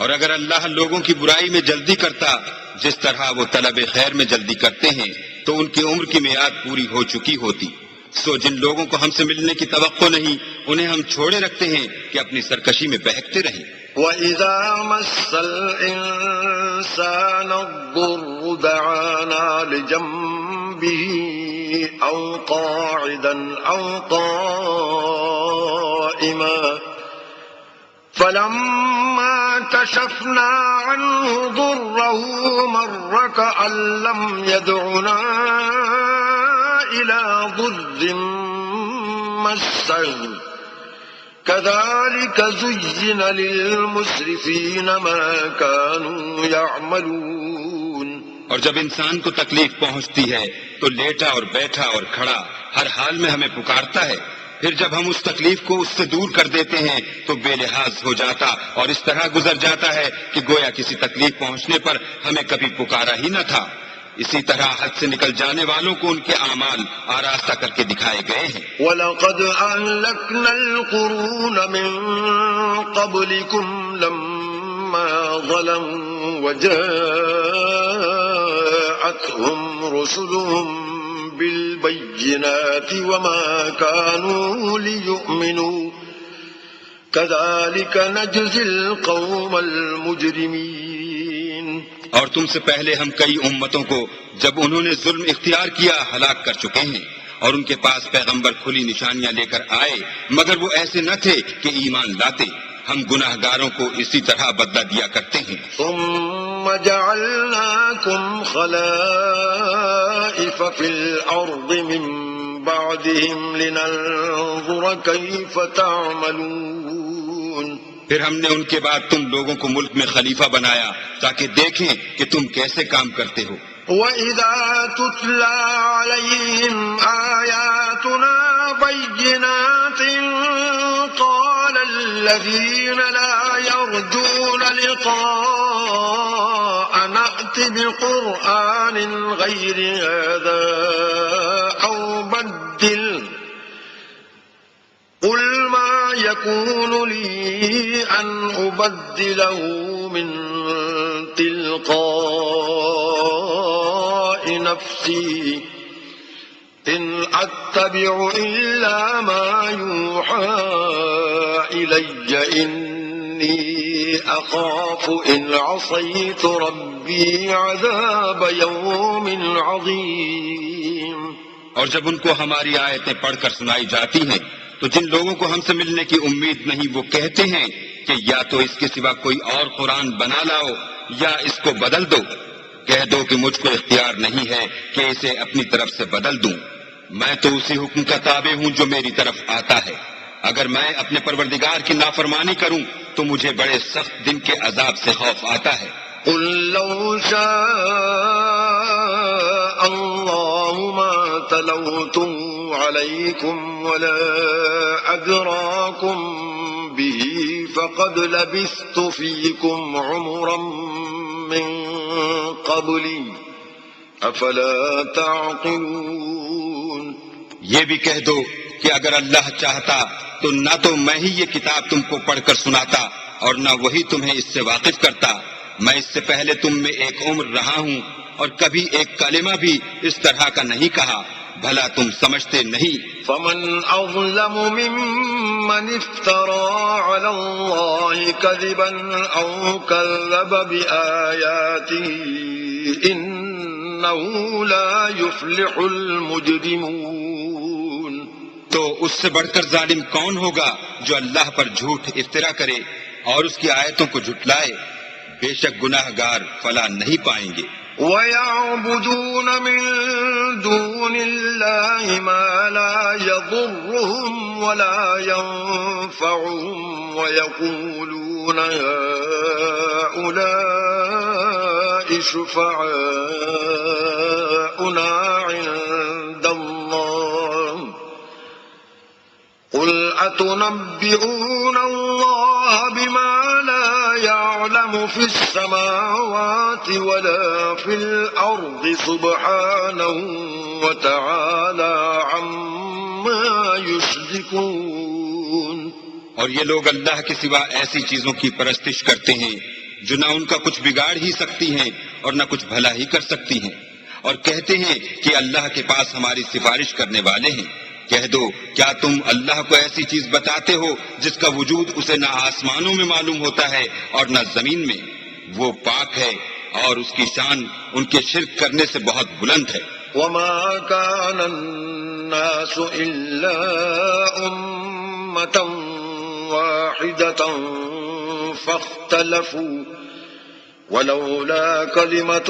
اور اگر اللہ لوگوں کی برائی میں جلدی کرتا جس طرح وہ طلب خیر میں جلدی کرتے ہیں تو ان کی عمر کی میعاد پوری ہو چکی ہوتی. سو جن لوگوں کو ہم سے ملنے کی توقع نہیں انہیں ہم چھوڑے رکھتے ہیں کہ اپنی سرکشی میں بہکتے رہیں. وَإِذَا مَسَّ الْإِنسَانَ الضُّرُّ دَعَانَا لِجَنبِهِ أَوْ قَاعِدًا أَوْ قَائِمًا فَلَمَّا كَشَفْنَا عَنْهُ ضُرَّهُ مَرَّ كَأَن لَّمْ يَدْعُنَا إِلَى ضُرٍّ مَّسَّهُ كَذَلِكَ زُيِّنَ لِلْمُسْرِفِينَ مَا كَانُوا يَعْمَلُونَ. اور جب انسان کو تکلیف پہنچتی ہے تو لیٹا اور بیٹھا اور کھڑا ہر حال میں ہمیں پکارتا ہے. پھر جب ہم اس تکلیف کو اس سے دور کر دیتے ہیں تو بے لحاظ ہو جاتا اور اس طرح گزر جاتا ہے کہ گویا کسی تکلیف پہنچنے پر ہمیں کبھی پکارا ہی نہ تھا. اسی طرح حد سے نکل جانے والوں کو ان کے اعمال آراستہ کر کے دکھائے گئے ہیں. وَلَقَدْ أَهْلَكْنَا الْقُرُونَ مِن قَبْلِكُمْ لَمَّا ظَلَمُوا وَجَاءَتْهُمْ رُسُلُهُم بِالْبَيِّنَاتِ وَمَا كَانُوا لِيُؤْمِنُوا كَذَلِكَ نَجْزِي الْقَوْمَ الْمُجْرِمِينَ. اور تم سے پہلے ہم کئی امتوں کو جب انہوں نے ظلم اختیار کیا ہلاک کر چکے ہیں اور ان کے پاس پیغمبر کھلی نشانیاں لے کر آئے مگر وہ ایسے نہ تھے کہ ایمان لاتے. ہم گناہ گاروں کو اسی طرح بدلہ دیا کرتے ہیں. ثم جعلناكم خلائف في الأرض من بعدهم لننظر كيف تعملون. پھر ہم نے ان کے بعد تم لوگوں کو ملک میں خلیفہ بنایا تاکہ دیکھیں کہ تم کیسے کام کرتے ہو. وَإِذَا تُتْلَى عَلَيْهِمْ آيَاتُنَا بَيِّنَاتٍ قَالَ الَّذِينَ لَا يَرْجُونَ لِقَاءَنَا ائْتِ بِقُرْآنٍ غَيْرِ هَذَا أَوْ بَدِّلْهُ قُلْ مَا يَكُونُ لِي أَنْ أُبَدِّلَهُ مِنْ تِلْقَاءِ نَفْسِي إن أتبع إلا ما يوحى إلي إني أخاف إن عصيت ربي عذاب يوم عظيم. اور جب ان کو ہماری آیتیں پڑھ کر سنائی جاتی ہیں تو جن لوگوں کو ہم سے ملنے کی امید نہیں وہ کہتے ہیں کہ یا تو اس کے سوا کوئی اور قرآن بنا لاؤ یا اس کو بدل دو. کہہ دو کہ مجھ کو اختیار نہیں ہے کہ اسے اپنی طرف سے بدل دوں. میں تو اسی حکم کا تابع ہوں جو میری طرف آتا ہے. اگر میں اپنے پروردگار کی نافرمانی کروں تو مجھے بڑے سخت دن کے عذاب سے خوف آتا ہے. قل لو شاء الله ما تلوته عليكم ولا أدراكم به فقد لبثت فيكم عمرا من قبلي أفلا تعقلون. یہ بھی کہہ دو کہ اگر اللہ چاہتا تو نہ تو میں ہی یہ کتاب تم کو پڑھ کر سناتا اور نہ وہی تمہیں اس سے واقف کرتا. میں اس سے پہلے تم میں ایک عمر رہا ہوں اور کبھی ایک کلمہ بھی اس طرح کا نہیں کہا. بھلا تم سمجھتے نہیں؟ فمن أظلم ممن افترى على الله كذبا أو كذب بآياته إنه لا يفلح المجرمون. تو اس سے بڑھ کر ظالم کون ہوگا جو اللہ پر جھوٹ افترا کرے اور اس کی آیتوں کو جھٹلائے؟ بے شک گناہ گار فلاح نہیں پائیں گے. وَيَعْبُدُونَ مِن دُونِ اللَّهِ مَا لَا يَضُرُّهُمْ وَلَا يَنفَعُهُمْ وَيَقُولُونَ هَؤُلَاءِ شُفَعَاؤُنَا عِندَ اللَّهِ قُلْ أَتُنَبِّئُونَ اللَّهَ بِمَا لَا يَعْلَمُ فِي السَّمَاوَاتِ وَلَا فِي الْأَرْضِ سُبْحَانَهُ وَتَعَالَى عَمَّا يُشْرِكُونَ. اور یہ لوگ اللہ کے سوا ایسی چیزوں کی پرستش کرتے ہیں جو نہ ان کا کچھ بگاڑ ہی سکتی ہیں اور نہ کچھ بھلا ہی کر سکتی ہیں، اور کہتے ہیں کہ اللہ کے پاس ہماری سفارش کرنے والے ہیں. کہہ دو کیا تم اللہ کو ایسی چیز بتاتے ہو جس کا وجود اسے نہ آسمانوں میں معلوم ہوتا ہے اور نہ زمین میں؟ وہ پاک ہے اور اس کی شان ان کے شرک کرنے سے بہت بلند ہے. وَمَا كَانَ النَّاسُ إِلَّا أُمَّةً وَاحِدَةً فَاخْتَلَفُوا وَلَوْلَا كَلِمَةٌ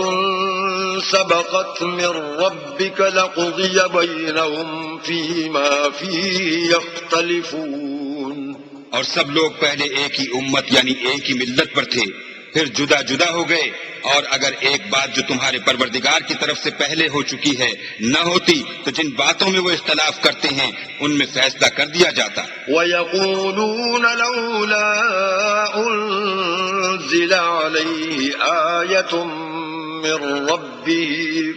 سَبَقَتْ مِنْ رَبِّكَ لَقُضِيَ بَيْنَهُمْ فِيمَا فِيهِ يَخْتَلِفُونَ. اور سب لوگ پہلے ایک ہی امت یعنی ایک ہی ملت پر تھے، پھر جدا جدا ہو گئے، اور اگر ایک بات جو تمہارے پروردگار کی طرف سے پہلے ہو چکی ہے نہ ہوتی تو جن باتوں میں وہ اختلاف کرتے ہیں ان میں فیصلہ کر دیا جاتا. وَيَقُولُونَ لَوْلَا أُنزِلَ عَلَيْهِ آيَةٌ مِّن رَّبِّهِ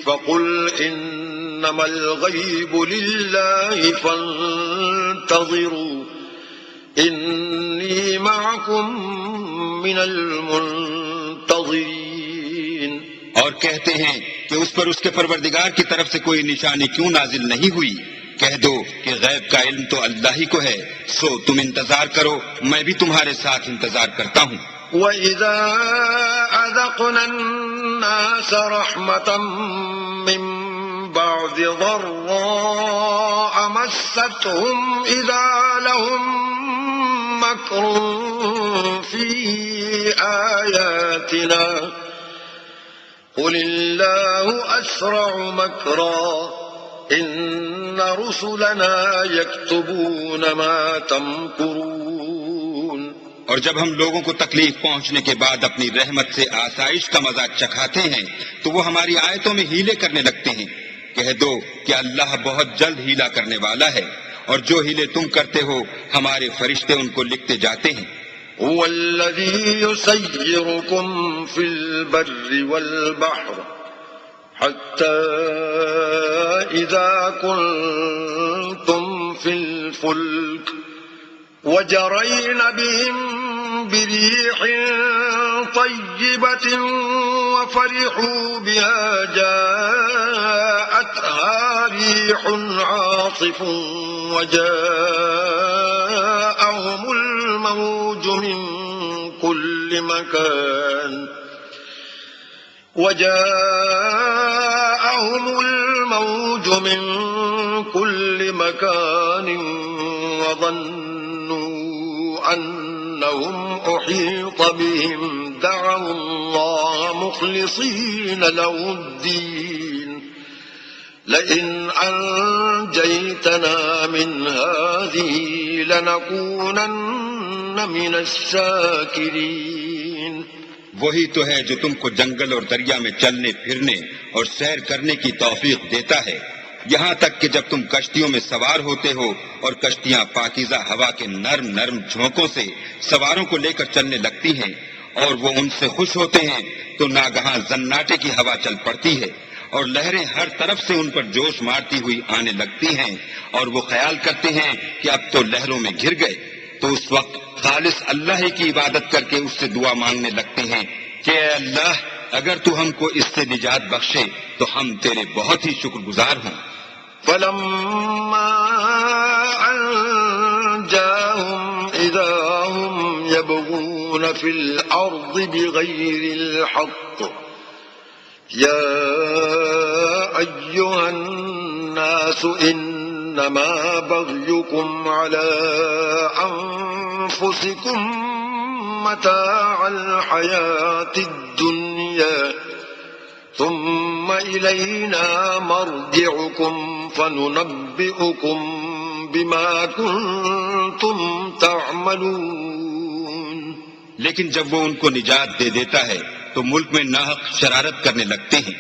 فَقُلْ إِنَّمَا الْغَيْبُ لِلَّهِ فَانتَظِرُوا إِنِّي مَعَكُم مِّنَ الْمُنتَظِرِينَ. اور کہتے ہیں کہ اس پر اس کے پروردگار کی طرف سے کوئی نشانی کیوں نازل نہیں ہوئی؟ کہہ دو کہ غیب کا علم تو اللہ ہی کو ہے، سو تم انتظار کرو، میں بھی تمہارے ساتھ انتظار کرتا ہوں. وَإِذَا أَذَقْنَا النَّاسَ رَحْمَةً مِّن بَعْدِ ضَرَّاءَ مَسَّتْهُمْ إِذَا لَهُم مَّكْرٌ فِي آيَاتِنَا قُلِ اللَّهُ أَسْرَعُ مَكْرًا إِنَّ رُسُلَنَا يَكْتُبُونَ مَا تَمْكُرُونَ. اور جب ہم لوگوں کو تکلیف پہنچنے کے بعد اپنی رحمت سے آسائش کا مزہ چکھاتے ہیں تو وہ ہماری آیتوں میں ہیلے کرنے لگتے ہیں. کہہ دو کہ اللہ بہت جلد ہیلا کرنے والا ہے، اور جو ہیلے تم کرتے ہو ہمارے فرشتے ان کو لکھتے جاتے ہیں. هو الذي يسيركم في البر والبحر حتى إذا كنتم في الفلك وجرين بهم بريح طيبة وفرحوا بها جاءتها ريح عاصف وجاءهم الموج من كل مكان وظنوا أنهم أحيط بهم دعوا الله مخلصين له الدين لئن أنجيتنا من هذه لنكونن من الشاكرين. وہی تو ہے جو تم کو جنگل اور دریا میں چلنے پھرنے اور سیر کرنے کی توفیق دیتا ہے، یہاں تک کہ جب تم کشتیوں میں سوار ہوتے ہو اور کشتیاں پاکیزہ ہوا کے نرم نرم جھونکوں سے سواروں کو لے کر چلنے لگتی ہیں اور وہ ان سے خوش ہوتے ہیں تو ناگہاں زناٹے کی ہوا چل پڑتی ہے اور لہریں ہر طرف سے ان پر جوش مارتی ہوئی آنے لگتی ہیں اور وہ خیال کرتے ہیں کہ اب تو لہروں میں گھر گئے، تو اس وقت خالص اللہ ہی کی عبادت کر کے اس سے دعا مانگنے لگتے ہیں کہ اے اللہ اگر تو ہم کو اس سے نجات بخشے تو ہم تیرے بہت ہی شکر گزار ہوں. فلما أنجاهم إذا هم يبغون في الأرض بغير الحق يا أيها الناس إنما بغيكم على أنفسكم متاع الحياة الدنيا ثم إلينا مرجعكم فننبئكم بما كنتم تعملون. لیکن جب وہ ان کو نجات دے دیتا ہے تو ملک میں ناحق شرارت کرنے لگتے ہیں.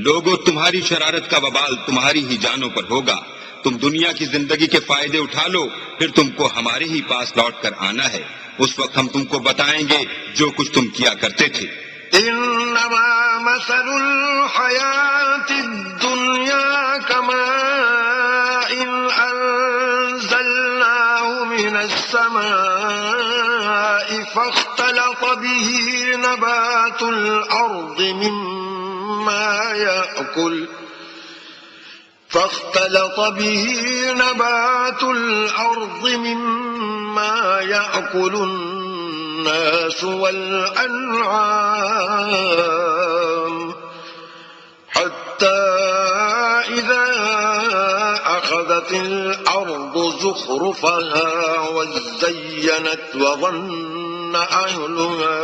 لوگوں تمہاری شرارت کا وبال تمہاری ہی جانوں پر ہوگا. تم دنیا کی زندگی کے فائدے اٹھا لو پھر تم کو ہمارے ہی پاس لوٹ کر آنا ہے. اس وقت ہم تم کو بتائیں گے جو کچھ تم کیا کرتے تھے. إنما مثل الحياة الدنيا كماء أنزلناه من السماء فاختلط به نبات الأرض مما يأكل الناس والأنعام حتى إذا أخذت الأرض زخرفها وزينت وظن أهلها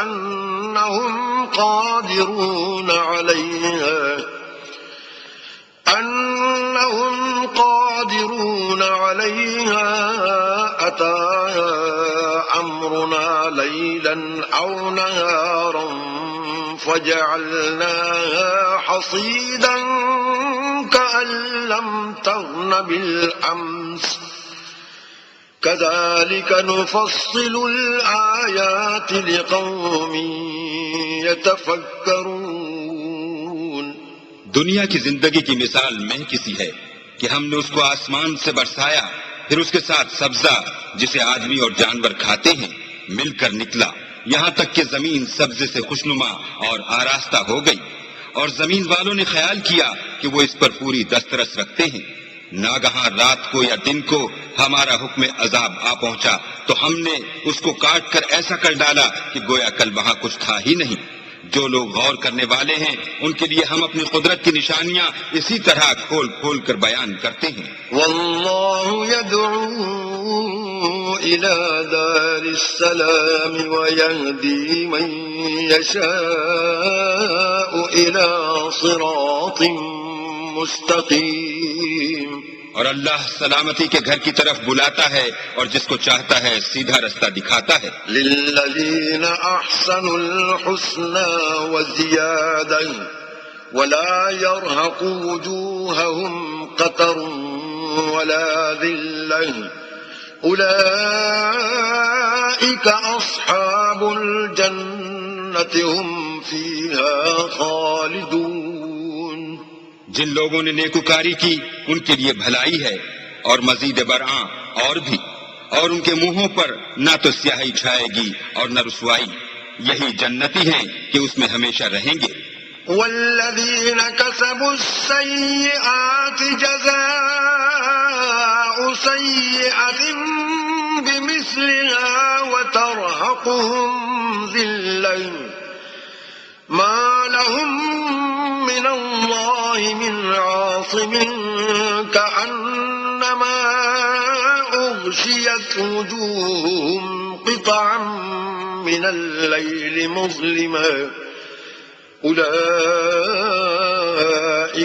أنهم قادرون عليها أتاها أمرنا ليلا أو نهارا فجعلناها حصيدا كأن لم تغن بالأمس كذلك نفصل الآيات لقوم يتفكرون. دنیا کی زندگی کی مثال میں کسی ہے کہ ہم نے اس کو آسمان سے برسایا پھر اس کے ساتھ سبزہ جسے آدمی اور جانور کھاتے ہیں مل کر نکلا یہاں تک کہ زمین سبزے سے خوشنما اور آراستہ ہو گئی اور زمین والوں نے خیال کیا کہ وہ اس پر پوری دسترس رکھتے ہیں. ناگہاں رات کو یا دن کو ہمارا حکم عذاب آ پہنچا تو ہم نے اس کو کاٹ کر ایسا کر ڈالا کہ گویا کل وہاں کچھ تھا ہی نہیں. جو لوگ غور کرنے والے ہیں ان کے لیے ہم اپنی قدرت کی نشانیاں اسی طرح کھول کھول کر بیان کرتے ہیں. واللہ يدعو إلى دار السلام ويهدي من يشاء إلى صراط مستقیم. اور اللہ سلامتی کے گھر کی طرف بلاتا ہے اور جس کو چاہتا ہے سیدھا رستہ دکھاتا ہے. للذین احسنوا الحسنى وزیادہ ولا يرهق وجوههم قتر ولا ذلة أولئك أصحاب الجنة هم فيها خالدون. جن لوگوں نے نیکوکاری کی ان کے لیے بھلائی ہے اور مزید برآں اور بھی، اور ان کے منہوں پر نہ تو سیاہی چھائے گی اور نہ رسوائی. یہی جنتی ہیں کہ اس میں ہمیشہ رہیں گے۔ والذين كسبوا السيئات جزاء سيئة بمثلها وترهقهم ذلة ما لهم من الله من عاصم كأنما أغشيت وجوههم قطعا من الليل مظلما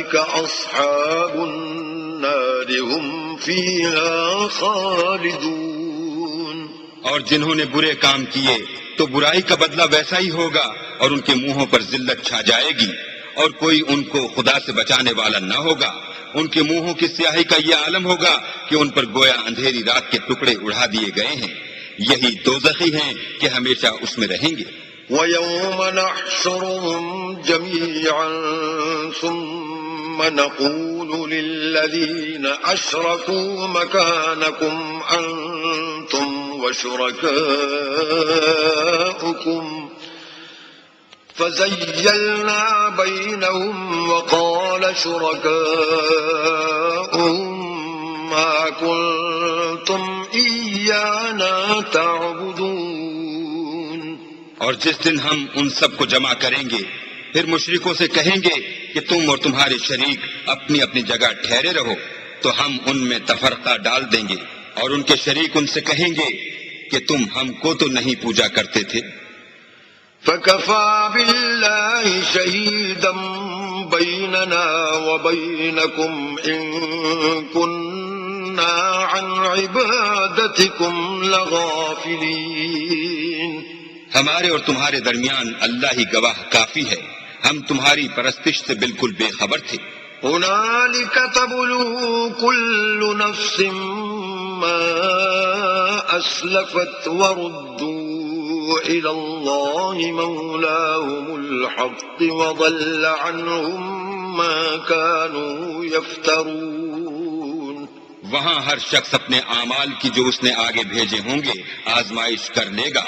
أولئك أصحاب النار هم فيها خالدون۔ اور جنہوں نے برے کام کیے تو برائی کا بدلہ ویسا ہی ہوگا، اور ان کے منہوں پر ذلت چھا جائے گی، اور کوئی ان کو خدا سے بچانے والا نہ ہوگا۔ ان کے منہوں کی سیاہی کا یہ عالم ہوگا کہ ان پر گویا اندھیری رات کے ٹکڑے اڑا دیے گئے ہیں۔ یہی دوزخی ہیں کہ ہمیشہ اس میں رہیں گے۔ وَيَوْمَ نَحْشُرُهُمْ جَمِيعًا ثُمَّ نَقُولُ لِلَّذِينَ أَشْرَكُوا مَكَانَكُمْ أَنْتُمْ وَشُرَكَاؤُكُمْ فَزَيَّلْنَا بَيْنَهُمْ وَقَالَ شُرَكَاؤُهُمْ مَا كُنْتُمْ إِيَّانَا تَعْبُدُونَ۔ اور جس دن ہم ان سب کو جمع کریں گے، پھر مشرکوں سے کہیں گے کہ تم اور تمہارے شریک اپنی اپنی جگہ ٹھہرے رہو، تو ہم ان میں تفرقہ ڈال دیں گے، اور ان کے شریک ان سے کہیں گے کہ تم ہم کو تو نہیں پوجا کرتے تھے۔ فَكَفَى بِاللَّهِ شَهِيدًا بَيْنَنَا وَبَيْنَكُمْ إِن كُنَّا عَنْ عِبَادَتِكُمْ لَغَافِلِينَ۔ ہمارے اور تمہارے درمیان اللہ ہی گواہ کافی ہے، ہم تمہاری پرستش سے بالکل بے خبر تھے۔ هُنَالِكَ تَبْلُو كُلُّ نَفْسٍ مَّا أَسْلَفَتْ وَرُدُّوا إِلَى اللَّهِ مَوْلَاهُمُ الْحَقِّ وَضَلَّ عَنْهُم مَّا كَانُوا يَفْتَرُونَ۔ وہاں ہر شخص اپنے اعمال کی جو اس نے آگے بھیجے ہوں گے آزمائش کر لے گا،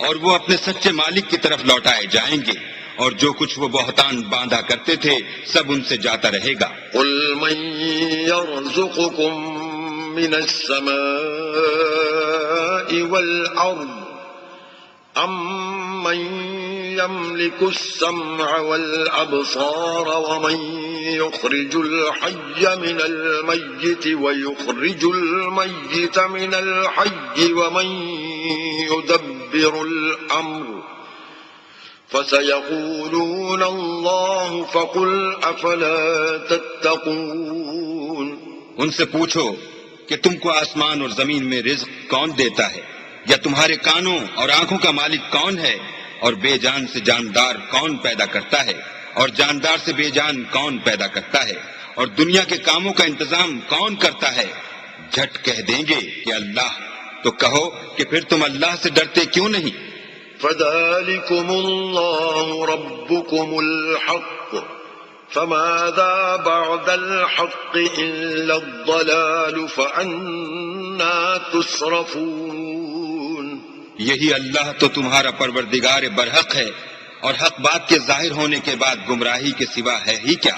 اور وہ اپنے سچے مالک کی طرف لوٹائے جائیں گے، اور جو کچھ وہ بہتان باندھا کرتے تھے سب ان سے جاتا رہے گا۔ قُلْ مَن يَرْزُقُكُم مِّنَ السَّمَاءِ وَالْأَرْضِ أَمَّن يَمْلِكُ السَّمْعَ وَالْأَبْصَارَ وَمَن يُخْرِجُ الْحَيَّ مِنَ الْمَيِّتِ وَيُخْرِجُ الْمَيِّتَ مِنَ الْحَيِّ وَمَن يُدَبِّرُ الْأَمْرَ فَسَيَقُولُونَ اللَّهُ فَقُلْ أَفَلَا تَتَّقُونَ۔ ان سے پوچھو کہ تم کو آسمان اور زمین میں رزق کون دیتا ہے، یا تمہارے کانوں اور آنکھوں کا مالک کون ہے، اور بے جان سے جاندار کون پیدا کرتا ہے، اور جاندار سے بے جان کون پیدا کرتا ہے، اور دنیا کے کاموں کا انتظام کون کرتا ہے؟ جھٹ کہہ دیں گے کہ اللہ، تو کہو کہ پھر تم اللہ سے ڈرتے کیوں نہیں؟ فَذَلِكُمُ اللَّهُ رَبُّكُمُ الْحَقُّ فَمَاذَا بَعْدَ الْحَقِّ إِلَّا الضَّلَالُ فَأَنَّى تُصْرَفُونَ۔ یہی اللہ تو تمہارا پروردگار برحق ہے، اور حق بات کے ظاہر ہونے کے بعد گمراہی کے سوا ہے ہی کیا،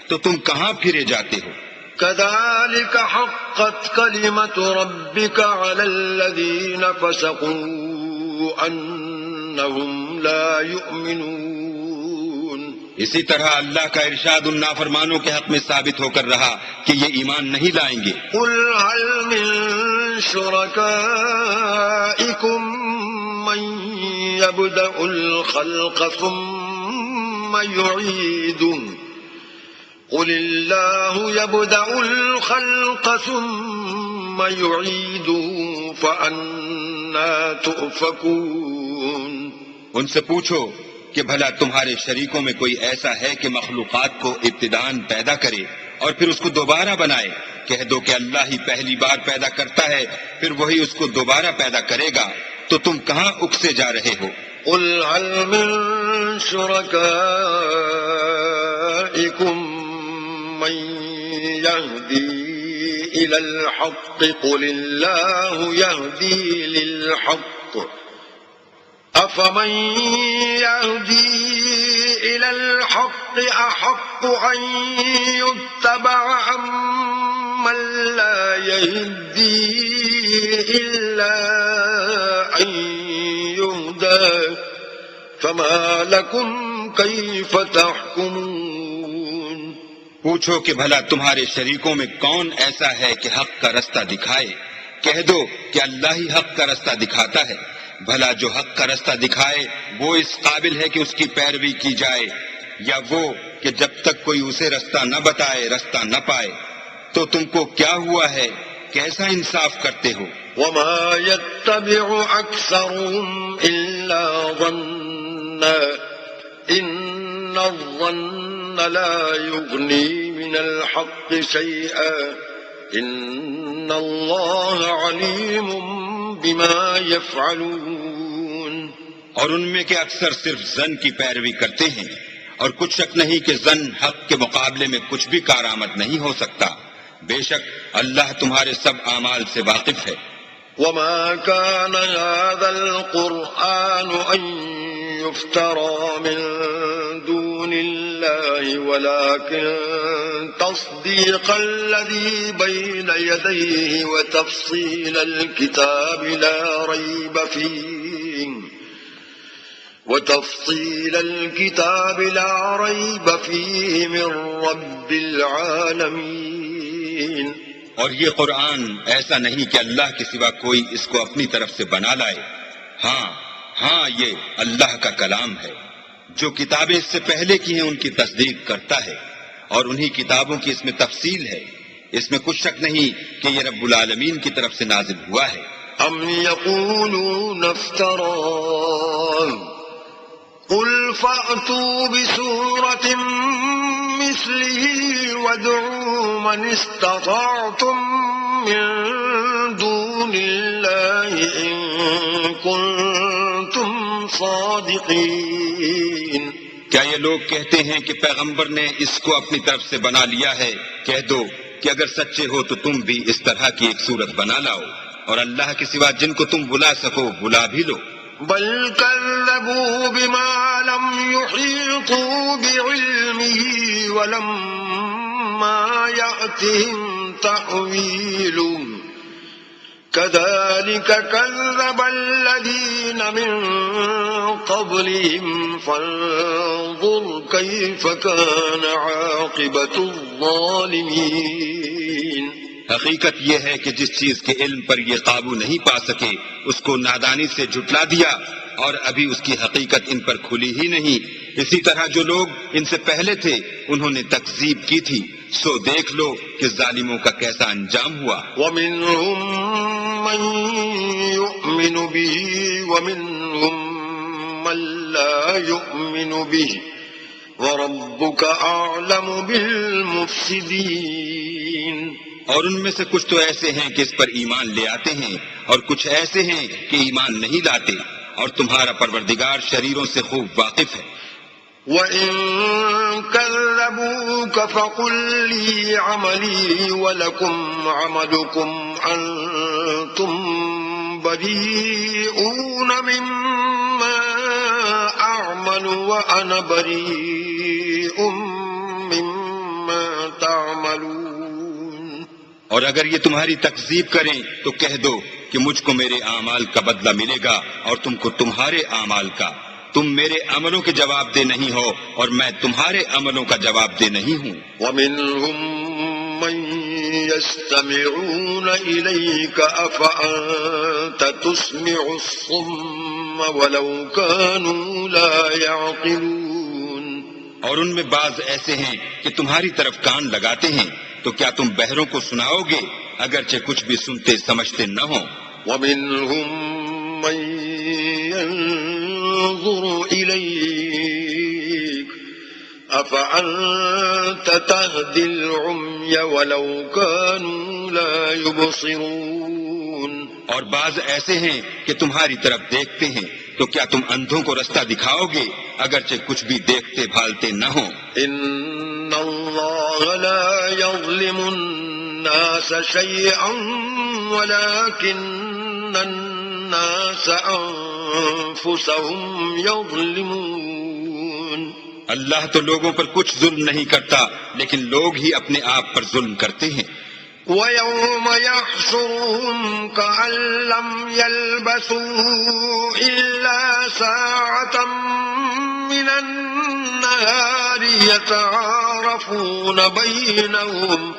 تو تم کہاں پھرے جاتے ہو؟ كَذَلِكَ حَقَّتْ كَلِمَةُ رَبِّكَ عَلَى الَّذِينَ فَسَقُوا أَنَّهُمْ لَا يُؤْمِنُونَ۔ اسی طرح اللہ کا ارشاد ان نافرمانوں کے حق میں ثابت ہو کر رہا کہ یہ ایمان نہیں لائیں گے۔ قُلْ هَلْ مِن شُرَكَائِكُم مَّن يَبْدَأُ الْخَلْقَ ثُمَّ يُعِيدُهُ قُلِ اللَّهُ يَبْدَأُ الْخَلْقَ ثُمَّ يُعِيدُهُ فَأَنَّى تُؤْفَكُونَ۔ ان سے پوچھو کہ بھلا تمہارے شریکوں میں کوئی ایسا ہے کہ مخلوقات کو ابتداءً پیدا کرے اور پھر اس کو دوبارہ بنائے؟ کہہ دو کہ اللہ ہی پہلی بار پیدا کرتا ہے، پھر وہی اس کو دوبارہ پیدا کرے گا، تو تم کہاں اکسے جا رہے ہو؟ قُلْ هَلْ مِن شُرَكَائِكُم مَّن يَهْدِي إِلَى الْحَقِّ قُلِ اللَّهُ يَهْدِي لِلْحَقِّ أفمن يهدي إلى الحق أحق أن يتبع أمن لا يهدي إلا أن يهدى فما لكم كيف تحكمون پوچھو کہ بھلا تمہارے شریکوں میں کون ایسا ہے کہ حق کا رستہ دکھائے؟ کہہ دو کہ اللہ ہی حق کا رستہ دکھاتا ہے۔ بھلا جو حق کا رستہ دکھائے وہ اس قابل ہے کہ اس کی پیروی کی جائے، یا وہ کہ جب تک کوئی اسے رستہ نہ بتائے رستہ نہ پائے؟ تو تم کو کیا ہوا ہے؟ کیسا انصاف کرتے ہو؟ وما يتبع أكثرهم إلا ظنا إن الظن لا يغني من الحق شيئا إن الله عليم بما يفعلون اور ان میں کے اکثر صرف زن کی پیروی کرتے ہیں، اور کچھ شک نہیں کہ زن حق کے مقابلے میں کچھ بھی کارآمد نہیں ہو سکتا۔ بے شک اللہ تمہارے سب اعمال سے واقف ہے۔ وما كان هذا القرآن أن يفترى من دون الله ولكن تصديق الذي بين يديه وتفصيل الكتاب لا ريب فيه من رب العالمين اور یہ قرآن ایسا نہیں کہ اللہ کے سوا کوئی اس کو اپنی طرف سے بنا لائے۔ ہاں یہ اللہ کا کلام ہے۔ جو کتابیں اس سے پہلے کی ہیں ان کی تصدیق کرتا ہے، اور انہی کتابوں کی اس میں تفصیل ہے۔ اس میں کچھ شک نہیں کہ یہ رب العالمین کی طرف سے نازل ہوا ہے۔ ام يقولون افتراه قل فأتوا بسورة مثله وادعوا من استطعتم من دون الله إن كنتم صادقين کیا یہ لوگ کہتے ہیں کہ پیغمبر نے اس کو اپنی طرف سے بنا لیا ہے؟ کہہ دو کہ اگر سچے ہو تو تم بھی اس طرح کی ایک صورت بنا لاؤ، اور اللہ کے سوا جن کو تم بلا سکو بلا بھی لو۔ بل كذبوا بما لم يحيطوا بعلمه ولما يأتهم تأويله كذلك كذب الذين من قبلهم فانظر كيف كان عاقبة الظالمين حقیقت یہ ہے کہ جس چیز کے علم پر یہ قابو نہیں پا سکے اس کو نادانی سے جھٹلا دیا، اور ابھی اس کی حقیقت ان پر کھلی ہی نہیں۔ اسی طرح جو لوگ ان سے پہلے تھے انہوں نے تکذیب کی تھی، سو دیکھ لو کہ ظالموں کا کیسا انجام ہوا۔ وَمِنْهُمْ مَنْ يُؤْمِنُ بِهِ وَمِنْهُمْ مَنْ لَا يُؤْمِنُ بِهِ وَرَبُّكَ أَعْلَمُ بِالْمُفْسِدِينَ اور ان میں سے کچھ تو ایسے ہیں کہ اس پر ایمان لے آتے ہیں، اور کچھ ایسے ہیں کہ ایمان نہیں لاتے، اور تمہارا پروردگار شریروں سے خوب واقف ہے۔ وَإِن كَذَّبُوكَ فَقُل لِّي عَمَلِي وَلَكُمْ عَمَلُكُمْ أَنتُمْ بَرِيئُونَ مِمَّا أَعْمَلُ وَأَنَا بَرِيءٌ مِّمَّا تَعْمَلُونَ اور اگر یہ تمہاری تکذیب کریں تو کہہ دو کہ مجھ کو میرے اعمال کا بدلہ ملے گا اور تم کو تمہارے اعمال کا۔ تم میرے عملوں کے جواب دہ نہیں ہو اور میں تمہارے عملوں کا جواب دہ نہیں ہوں۔ وَمِنْهُمْ مَنْ يَسْتَمِعُونَ إِلَيْكَ أَفَأَنْتَ تُسْمِعُ الصُّمَّ وَلَوْ كَانُوا لَا يَعْقِلُونَ اور ان میں بعض ایسے ہیں کہ تمہاری طرف کان لگاتے ہیں، تو کیا تم بہروں کو سناؤ گے اگرچہ کچھ بھی سنتے سمجھتے نہ ہوں۔ وَمِنْهُمْ مَنْ يَنْظُرُ إِلَيْكَ أَفَأَنْتَ تَهْدِي الْعُمْيَ وَلَوْ كَانُوا لَا يُبْصِرُونَ اور بعض ایسے ہیں کہ تمہاری طرف دیکھتے ہیں، تو کیا تم اندھوں کو رستہ دکھاؤ گے اگرچہ کچھ بھی دیکھتے بھالتے نہ ہوں۔ إِنَّ اللَّهَ لَا يَظْلِمُ النَّاسَ شَيْئًا وَلَكِنَّ النَّاسَ الناس أنفسهم يظلمون اللہ تو لوگوں پر کچھ ظلم نہیں کرتا، لیکن لوگ ہی اپنے آپ پر ظلم کرتے ہیں۔ وَيَوْمَ يَحْشُرُهُمْ كَأَن لَّمْ يَلْبَثُوا إِلَّا سَاعَةً مِّنَ النَّهَارِ يَتَعَارَفُونَ بَيْنَهُمْ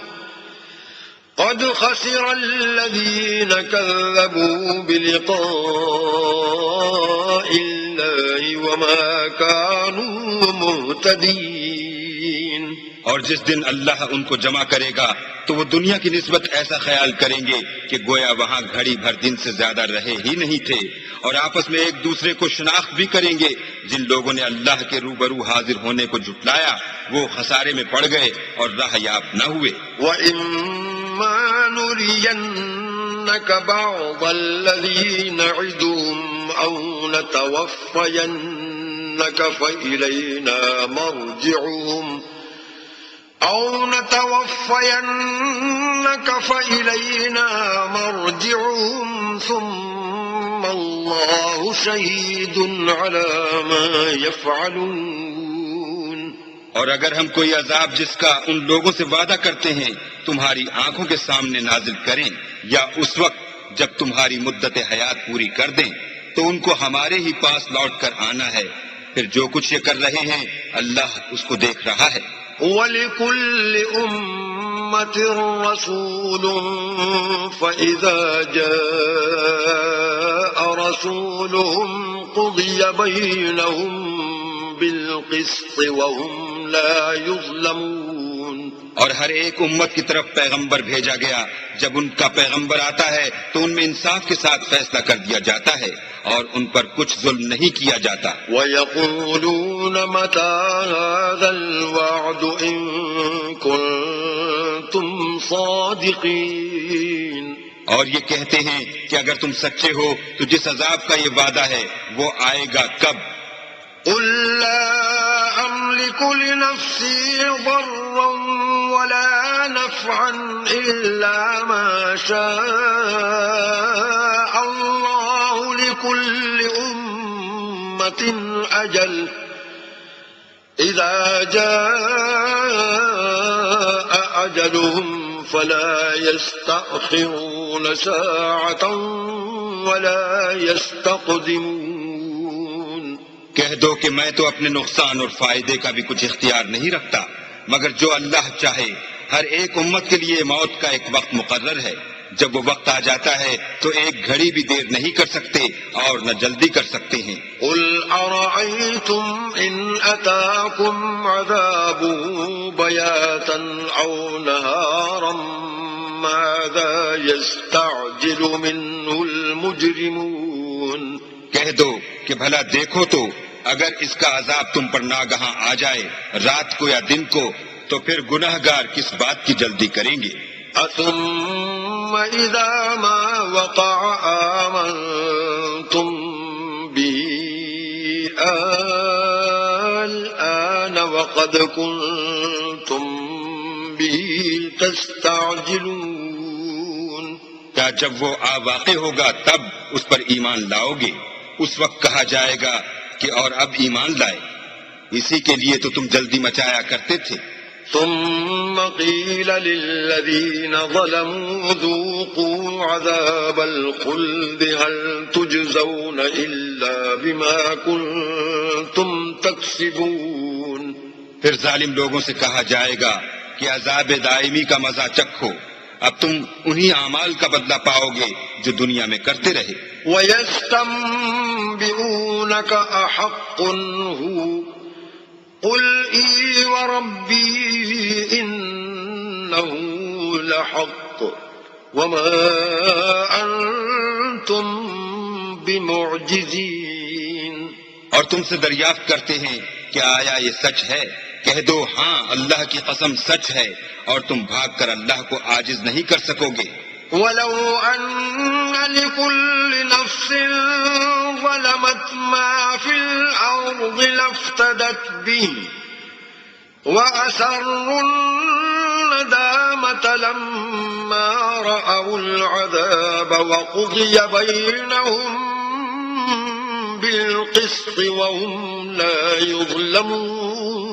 قَدْ خَسِرَ الَّذِينَ كَذَّبُوا بِلِقَاءِ اللَّهِ وَمَا كَانُوا مُهْتَدِينَ۔ اور جس دن اللہ ان کو جمع کرے گا تو وہ دنیا کی نسبت ایسا خیال کریں گے کہ گویا وہاں گھڑی بھر دن سے زیادہ رہے ہی نہیں تھے، اور آپس میں ایک دوسرے کو شناخت بھی کریں گے۔ جن لوگوں نے اللہ کے روبرو حاضر ہونے کو جھٹلایا وہ خسارے میں پڑ گئے اور راہ یاب نہ ہوئے۔ وَإِمَّا نُرِيَنَّكَ بَعْضَ الَّذِي نَعِدُهُمْ أَوْ نَتَوَفَّيَنَّكَ فَإِلَيْنَا مَرْجِعُهُمْ ثُمَّ اللَّهُ شَهِيدٌ عَلَى مَا يَفْعَلُونَ۔ اور اگر ہم کوئی عذاب جس کا ان لوگوں سے وعدہ کرتے ہیں تمہاری آنکھوں کے سامنے نازل کریں، یا اس وقت جب تمہاری مدت حیات پوری کر دیں، تو ان کو ہمارے ہی پاس لوٹ کر آنا ہے، پھر جو کچھ یہ کر رہے ہیں اللہ اس کو دیکھ رہا ہے۔ وَلِكُلِّ أُمَّةٍ رَّسُولٌ فَإِذَا جَاءَ رَسُولُهُمْ قُضِيَ بَيْنَهُم بِالْقِسْطِ وَهُمْ لَا يُظْلَمُونَ۔ اور ہر ایک امت کی طرف پیغمبر بھیجا گیا، جب ان کا پیغمبر آتا ہے تو ان میں انصاف کے ساتھ فیصلہ کر دیا جاتا ہے اور ان پر کچھ ظلم نہیں کیا جاتا۔ وَيَقُولُونَ مَتَىٰ هَٰذَا الْوَعْدُ إِن كُنتُمْ صَادِقِينَ۔ اور یہ کہتے ہیں کہ اگر تم سچے ہو تو جس عذاب کا یہ وعدہ ہے وہ آئے گا کب؟ قُل لَّا أَمْلِكُ لِنَفْسِي ضَرًّا وَلَا نَفْعًا إِلَّا مَا شَاءَ اللَّهُ لِكُلِّ أُمَّةٍ أَجَلٌ إِذَا جَاءَ أَجَلُهُمْ فَلَا يَسْتَأْخِرُونَ سَاعَةً وَلَا يَسْتَقْدِمُونَ۔ کہہ دو کہ میں تو اپنے نقصان اور فائدے کا بھی کچھ اختیار نہیں رکھتا، مگر جو اللہ چاہے۔ ہر ایک امت کے لیے موت کا ایک وقت مقرر ہے، جب وہ وقت آ جاتا ہے تو ایک گھڑی بھی دیر نہیں کر سکتے اور نہ جلدی کر سکتے ہیں۔ قُلْ أَرَأَيْتُمْ إِنْ أَتَاكُمْ عَذَابُهُ بَيَاتًا أَوْ نَهَارًا مَاذَا يَسْتَعْجِلُ مِنْهُ الْمُجْرِمُونَ۔ کہہ دو کہ بھلا دیکھو تو اگر اس کا عذاب تم پر ناگہاں آ جائے رات کو یا دن کو، تو پھر گناہگار کس بات کی جلدی کریں گے؟ ثُمَّ إِذَا مَا وَقَعَ آمَنْتُمْ بِهِ الْآنَ وَقَدْ كُنْتُمْ بِهِ تَسْتَعْجِلُونَ۔ کیا جب وہ واقع ہوگا تب اس پر ایمان لاؤ گے؟ اس وقت کہا جائے گا کہ اور اب ایمان لائے، اسی کے لیے تو تم جلدی مچایا کرتے تھے۔ ثم قيل للذين ظلموا ذوقوا عذاب الخلد هل تجزون إلا بما كنتم تكسبون۔ پھر ظالم لوگوں سے کہا جائے گا کہ عذاب دائمی کا مزہ چکھو، اب تم انہی اعمال کا بدلہ پاؤ گے جو دنیا میں کرتے رہے۔ وَيَسْتَنبِئُونَكَ أَحَقٌّ هُوَ قُلْ إِي وَرَبِّي إِنَّهُ لَحَقٌّ وَمَا أَنْتُمْ بِمُعْجِزِينَ۔ اور تم سے دریافت کرتے ہیں کہ آیا یہ سچ ہے؟ کہہ دو ہاں اللہ کی قسم سچ ہے، اور تم بھاگ کر اللہ کو عاجز نہیں کر سکو گے۔ وَلَوْ أَنَّ لِكُلِّ نَفْسٍ ظَلَمَتْ مَا فِي الْأَرْضِ لَافْتَدَتْ بِهِ وَأَسَرُّوا النَّدَامَةَ لَمَّا رَأَوُا الْعَذَابَ وَقُضِيَ بَيْنَهُم بالقسط وهم لا يظلمون.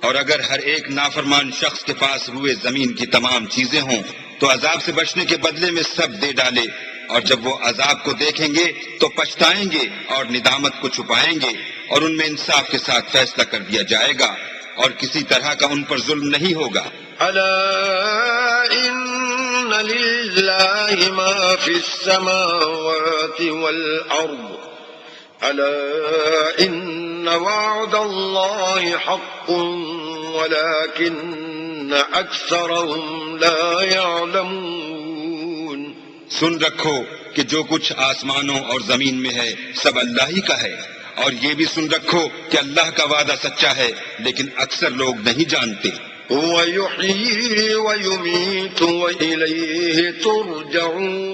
اور اگر ہر ایک نافرمان شخص کے پاس روئے زمین کی تمام چیزیں ہوں تو عذاب سے بچنے کے بدلے میں سب دے ڈالے، اور جب وہ عذاب کو دیکھیں گے تو پچھتائیں گے اور ندامت کو چھپائیں گے، اور ان میں انصاف کے ساتھ فیصلہ کر دیا جائے گا، اور کسی طرح کا ان پر ظلم نہیں ہوگا. ألا إن لله ما في السماوات والأرض ألا إن وعد الله حق ولكن أكثرهم لا يعلمون. سن رکھو کہ جو کچھ آسمانوں اور زمین میں ہے سب اللہ ہی کا ہے، اور یہ بھی سن رکھو کہ اللہ کا وعدہ سچا ہے، لیکن اکثر لوگ نہیں جانتے. هو يحيي ويميت وإليه ترجعون.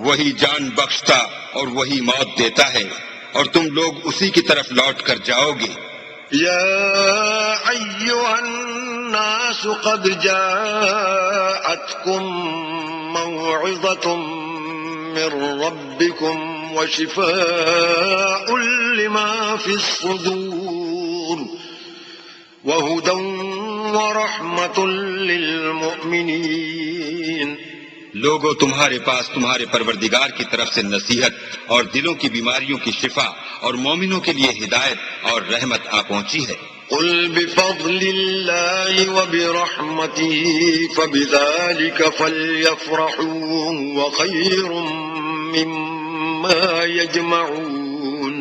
وہی جان بخشتا اور وہی موت دیتا ہے، اور تم لوگ اسی کی طرف لوٹ کر جاؤ گے. يا أيها الناس قد جاءتكم موعظة من ربكم وشفاء لما في الصدور وهدى ورحمة للمؤمنين. لوگوں تمہارے پاس تمہارے پروردگار کی طرف سے نصیحت اور دلوں کی بیماریوں کی شفا اور مومنوں کے لیے ہدایت اور رحمت آ پہنچی ہے. قل بفضل الله وبرحمته فبذلك فليفرحوا هو خير مما يجمعون.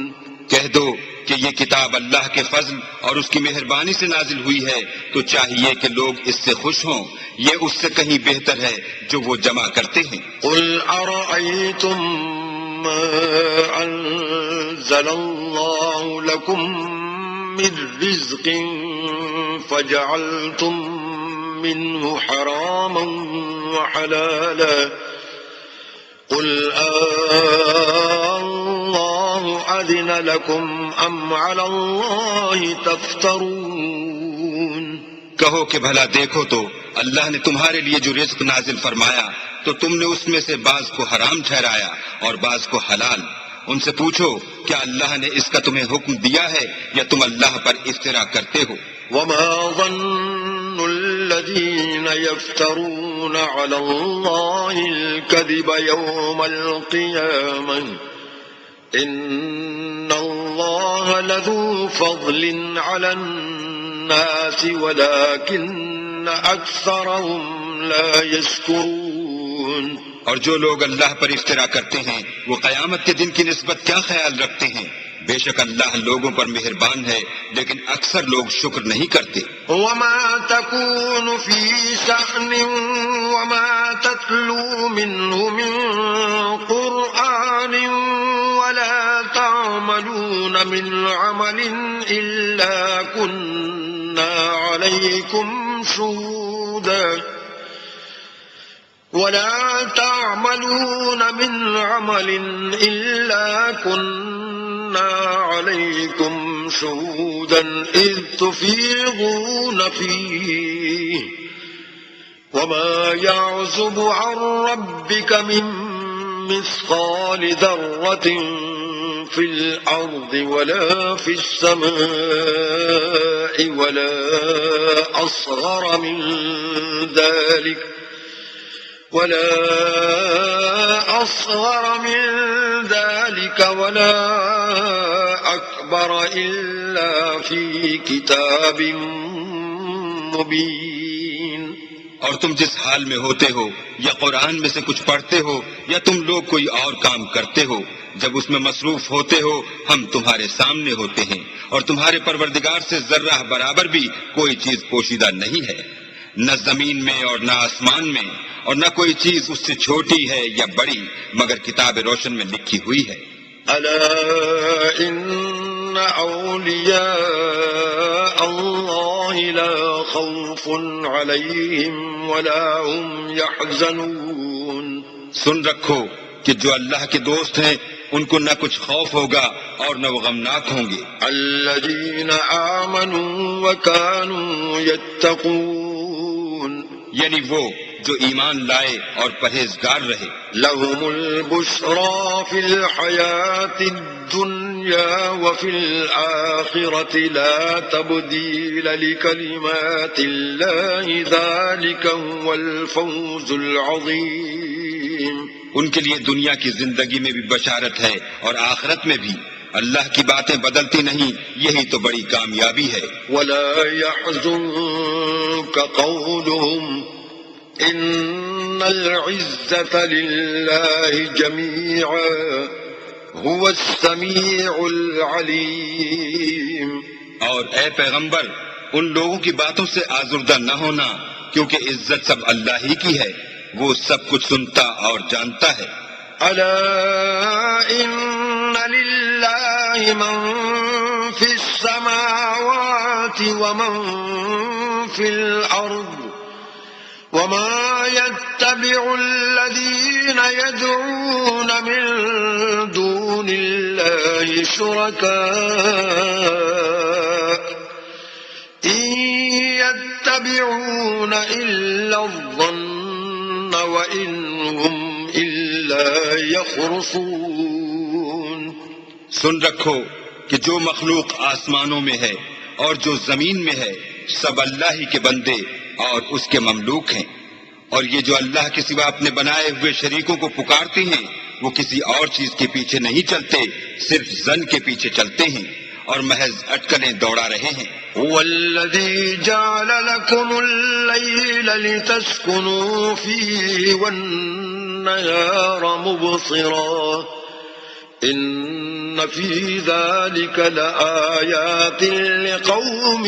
کہہ دو کہ یہ کتاب اللہ کے فضل اور اس کی مہربانی سے نازل ہوئی ہے تو چاہیے کہ لوگ اس سے خوش ہوں، یہ اس سے کہیں بہتر ہے جو وہ جمع کرتے ہیں. قل أرأيتم ما أنزل الله لكم من رزق فجعلتم منه حراما وحلالا قل الله أذن لكم أم على الله تفترون. کہو کہ بھلا دیکھو تو اللہ نے تمہارے لیے جو رزق نازل فرمایا تو تم نے اس میں سے بعض کو حرام ٹھہرایا اور بعض کو حلال. ان سے پوچھو کیا اللہ نے اس کا تمہیں حکم دیا ہے یا تم اللہ پر افترا کرتے ہو. وما ظن الذين يفترون على الله الكذب يوم القيامة إن الله لذو فضل على الناس ولكن أكثرهم لا يشكرون. اور جو لوگ اللہ پر افترا کرتے ہیں وہ قیامت کے دن کی نسبت کیا خیال رکھتے ہیں؟ بے شک اللہ لوگوں پر مہربان ہے لیکن اکثر لوگ شکر نہیں کرتے. وما تكون في شأن وما تتلو منه من قرآن ولا تعملون من عمل إلا كنا عليكم شهودا ولا تعملون من عمل إلا كنا عليكم شهودا إذ تفيضون فيه وما يعزب عن ربك من مثقال ذرة في الأرض ولا في السماء ولا أصغر من ذلك ولا أكبر إلا في كتاب مبين. اور تم جس حال میں ہوتے ہو یا قرآن میں سے کچھ پڑھتے ہو یا تم لوگ کوئی اور کام کرتے ہو، جب اس میں مصروف ہوتے ہو ہم تمہارے سامنے ہوتے ہیں اور تمہارے پروردگار سے ذرہ برابر بھی کوئی چیز پوشیدہ نہیں ہے، نہ زمین میں اور نہ آسمان میں، اور نہ کوئی چیز اس سے چھوٹی ہے یا بڑی مگر کتاب روشن میں لکھی ہوئی ہے. ألا إن أولياء الله لا خوف عليهم ولا هم يحزنون. سن رکھو کہ جو اللہ کے دوست ہیں ان کو نہ کچھ خوف ہوگا اور نہ وہ غمناک ہوں گے. الذين آمنوا وكانوا يتقون. یعنی وہ جو ایمان لائے اور پرہیزگار رہے۔ لهم البشرى في الحياة الدنيا وفي الآخرة لا تبديل لكلمات الله ذلك هو الفوز العظيم۔ ان کے لیے دنیا کی زندگی میں بھی بشارت ہے اور آخرت میں بھی، اللہ کی باتیں بدلتی نہیں، یہی تو بڑی کامیابی ہے۔ ولا يحزنك قولهم إن العزة لله جميعا هو السميع العليم۔ اور اے پیغمبر، ان لوگوں کی باتوں سے آزردہ نہ ہونا، کیونکہ عزت سب اللہ ہی کی ہے، وہ سب کچھ سنتا اور جانتا ہے۔ ألا إن لله من في السماوات ومن في الأرض وما يتبع الذين يدعون من دون الله شركاء إن يتبعون إلا الظن وإن هم إلا يخرصون۔ سن رکھو کہ جو مخلوق آسمانوں میں ہے اور جو زمین میں ہے سب اللہ ہی کے بندے اور اس کے مملوک ہیں، اور یہ جو اللہ کے سوا اپنے بنائے ہوئے شریکوں کو پکارتے ہیں وہ کسی اور چیز کے پیچھے نہیں چلتے، صرف ظن کے پیچھے چلتے ہیں اور محض اٹکلیں دوڑا رہے ہیں۔ هو الذي جعل لكم الليل لتسكنوا فيه والنهار مبصرا إن في ذلك لآيات لقوم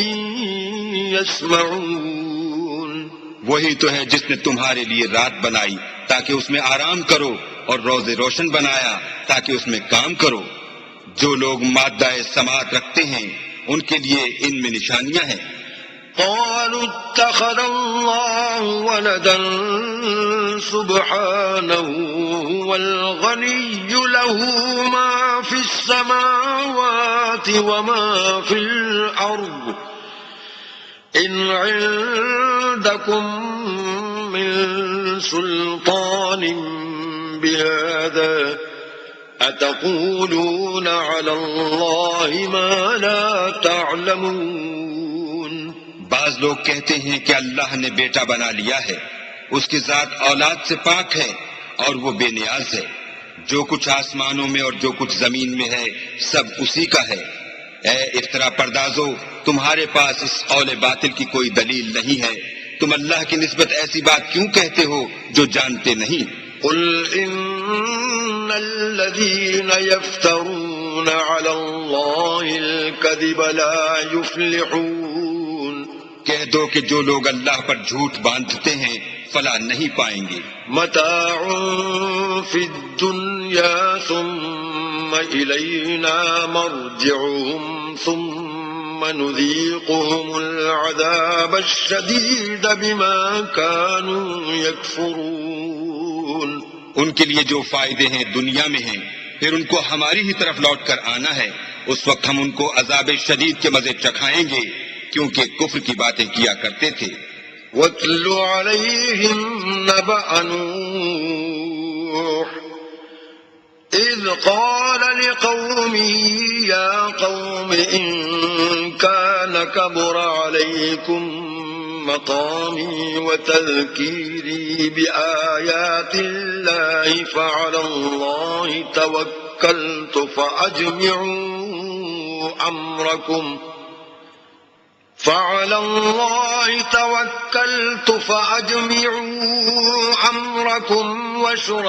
يسمعون۔ وہی تو ہے جس نے تمہارے لیے رات بنائی تاکہ اس میں آرام کرو اور روز روشن بنایا تاکہ اس میں کام کرو۔ جو لوگ مادہ سماعت رکھتے ہیں ان کے لیے ان میں نشانیاں ہیں۔ قالوا اتخذ الله ولدا سبحانه والغني له ما في السماوات وما في الأرض إن عندكم من سلطان بهذا أتقولون على الله ما لا تعلمون۔ بعض لوگ کہتے ہیں کہ اللہ نے بیٹا بنا لیا ہے، اس کی ذات اولاد سے پاک ہے اور وہ بے نیاز ہے، جو کچھ آسمانوں میں اور جو کچھ زمین میں ہے سب اسی کا ہے۔ اے افترا پردازو، تمہارے پاس اس قول باطل کی کوئی دلیل نہیں ہے، تم اللہ کی نسبت ایسی بات کیوں کہتے ہو جو جانتے نہیں؟ قل إن الذين يفترون على الله الكذب لا يفلحون۔ کہہ دو کہ جو لوگ اللہ پر جھوٹ باندھتے ہیں فلاح نہیں پائیں گے۔ متاع في الدنيا ثم إلينا مرجعهم ثم نذيقهم العذاب الشديد بما كانوا يكفرون۔ ان کے لیے جو فائدے ہیں دنیا میں ہیں، پھر ان کو ہماری ہی طرف لوٹ کر آنا ہے، اس وقت ہم ان کو عذاب شدید کے مزے چکھائیں گے کیونکہ کفر کی باتیں کیا کرتے تھے۔ وَاتْلُ عَلَيْهِمْ نَبَأَ نُوحٍ إِذْ قَالَ لِقَوْمِهِ يَا قَوْمِ إِن كَانَ كَبُرَ عَلَيْكُمْ مقامي وتذكيري بآيات الله فعلى الله توكلت فأجمعوا أمركم وشركاءكم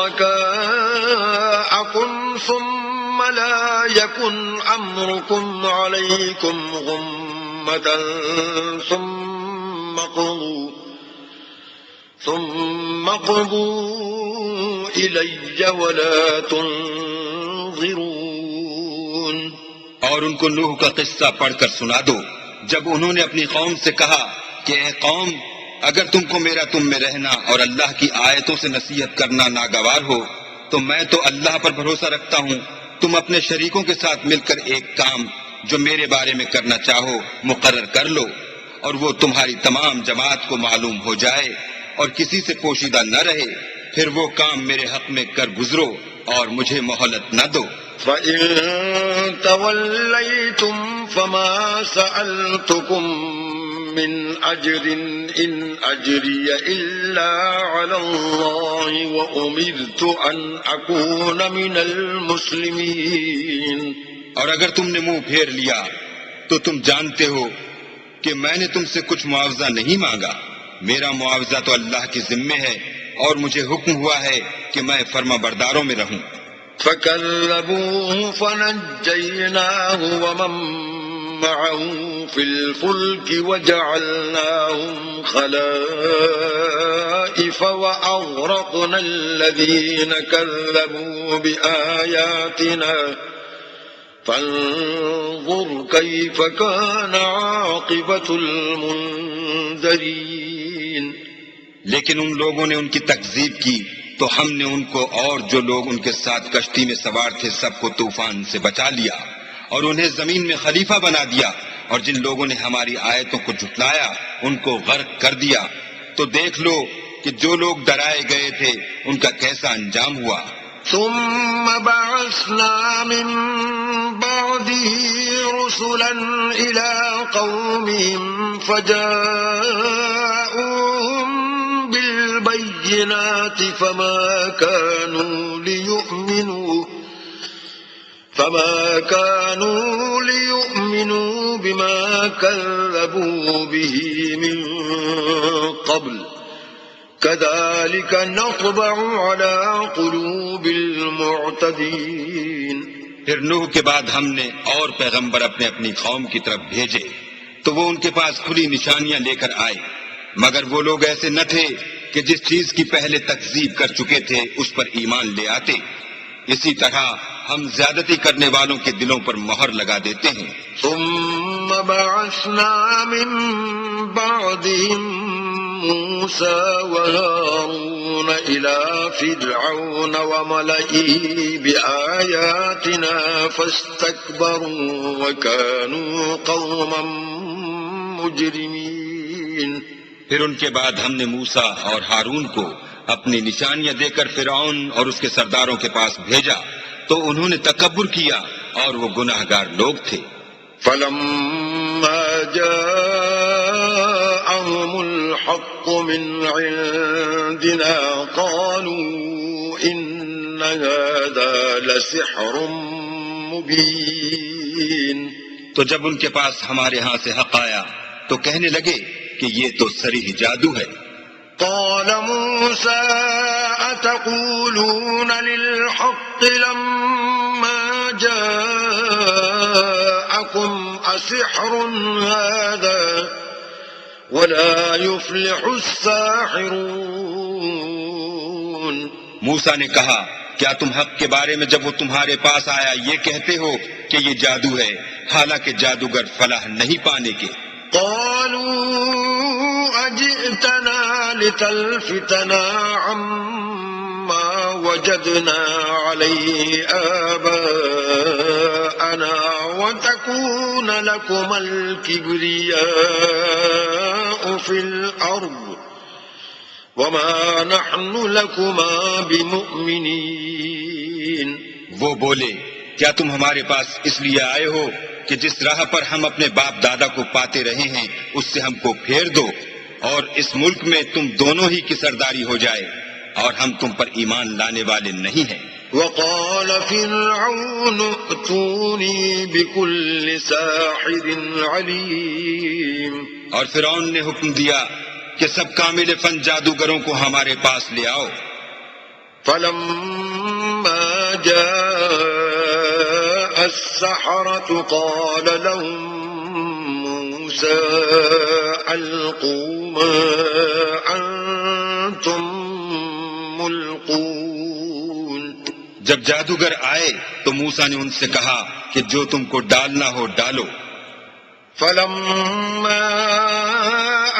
ثم لا يكن أمركم عليكم غمة ثم قضوا إلي ولا تنظرون۔ اور ان کو نوح کا قصہ پڑھ کر سنا دو جب انہوں نے اپنی قوم سے کہا کہ اے قوم، اگر تم کو میرا تم میں رہنا اور اللہ کی آیتوں سے نصیحت کرنا ناگوار ہو تو میں تو اللہ پر بھروسہ رکھتا ہوں، تم اپنے شریکوں کے ساتھ مل کر ایک کام جو میرے بارے میں کرنا چاہو مقرر کر لو، اور وہ تمہاری تمام جماعت کو معلوم ہو جائے، اور کسی سے پوشیدہ نہ رہے، پھر وہ کام میرے حق میں کر گزرو اور مجھے مہلت نہ دو۔ فَإِن تَوَلَّيْتُمْ فَمَا سَأَلْتُكُم مِّنْ أَجْرٍ إِنْ أَجْرِيَ إِلَّا عَلَى اللَّهِ وَأُمِرْتُ أَنْ أَكُونَ مِنَ الْمُسْلِمِينَ۔ اور اگر تم نے منہ پھیر لیا تو تم جانتے ہو کہ میں نے تم سے کچھ معاوضہ نہیں مانگا، میرا معاوضہ تو اللہ کے ذمے ہے، اور مجھے حکم ہوا ہے کہ میں فرما برداروں میں رہوں۔ فَكَذَّبُوهُ فَنَجَّيْنَاهُ وَمَن مَّعَهُ فِي الْفُلْكِ وَجَعَلْنَاهُمْ خَلَائِفَ وَأَغْرَقْنَا الَّذِينَ كَذَّبُوا بِآيَاتِنَا فَانظُرْ كَيْفَ كَانَ عَاقِبَةُ الْمُنذَرِينَ۔ لیکن ان لوگوں نے ان کی تکذیب کی تو ہم نے ان کو اور جو لوگ ان کے ساتھ کشتی میں سوار تھے سب کو طوفان سے بچا لیا، اور انہیں زمین میں خلیفہ بنا دیا، اور جن لوگوں نے ہماری آیتوں کو جھٹلایا ان کو غرق کر دیا۔ تو دیکھ لو کہ جو لوگ ڈرائے گئے تھے ان کا کیسا انجام ہوا۔ ثم بعثنا من بعده رسلا إلى قومهم فجاءوهم بالبينات فما كانوا ليؤمنوا بما كذبوا به من قبل كذلك نطبع على قلوب المعتدين۔ پھر نوح کے بعد ہم نے اور پیغمبر اپنے اپنی قوم کی طرف بھیجے تو وہ ان کے پاس کھلی نشانیاں لے کر آئے، مگر وہ لوگ ایسے نہ تھے کہ جس چیز کی پہلے تکذیب کر چکے تھے اس پر ایمان لے آتے۔ اسی طرح ہم زیادتی کرنے والوں کے دلوں پر مہر لگا دیتے ہیں۔ ثم بعثنا من بعدهم موسى وهارون إلى فرعون وملئه بآياتنا فاستكبروا وكانوا قوما مجرمين۔ پھر ان کے بعد ہم نے موسیٰ اور ہارون کو اپنی نشانیاں دے کر فرعون اور اس کے سرداروں کے پاس بھیجا تو انہوں نے تکبر کیا اور وہ گناہگار لوگ تھے۔ فَلَمَّا جَاءَهُمُ الْحَقُّ مِنْ عِنْدِنَا قَالُوا إِنَّ هَذَا لَسِحْرٌ مُبِينٌ۔ تو جب ان کے پاس ہمارے ہاں سے حق آیا تو کہنے لگے کہ یہ تو صریح جادو ہے۔ قال موسى أتقولون للحق لما جاءكم أسحر هذا ولا يفلح الساحرون۔ موسیٰ نے کہا کیا تم حق کے بارے میں جب وہ تمہارے پاس آیا یہ کہتے ہو کہ یہ جادو ہے، حالانکہ جادوگر فلاح نہیں پانے کے؟ قالوا أجئتنا لتلفتنا عما وجدنا عليه آباءنا وتكون لكما الكبرياء في الأرض وما نحن لكما بمؤمنين۔ وہ بولے کیا تم ہمارے پاس اس لیے آئے ہو کہ جس راہ پر ہم اپنے باپ دادا کو پاتے رہے ہیں اس سے ہم کو پھیر دو اور اس ملک میں تم دونوں ہی کی سرداری ہو جائے، اور ہم تم پر ایمان لانے والے نہیں ہیں۔ وقال فرعون ائتوني بكل ساحر عليم۔ اور فرعون نے حکم دیا کہ سب کامل فن جادوگروں کو ہمارے پاس لے آؤ۔ فلما جاء السحرة قال لهم موسى ألقوا ما أنتم ملقون۔ جب جادوگر آئے تو موسیٰ نے ان سے کہا کہ جو تم کو ڈالنا ہو ڈالو۔ فلما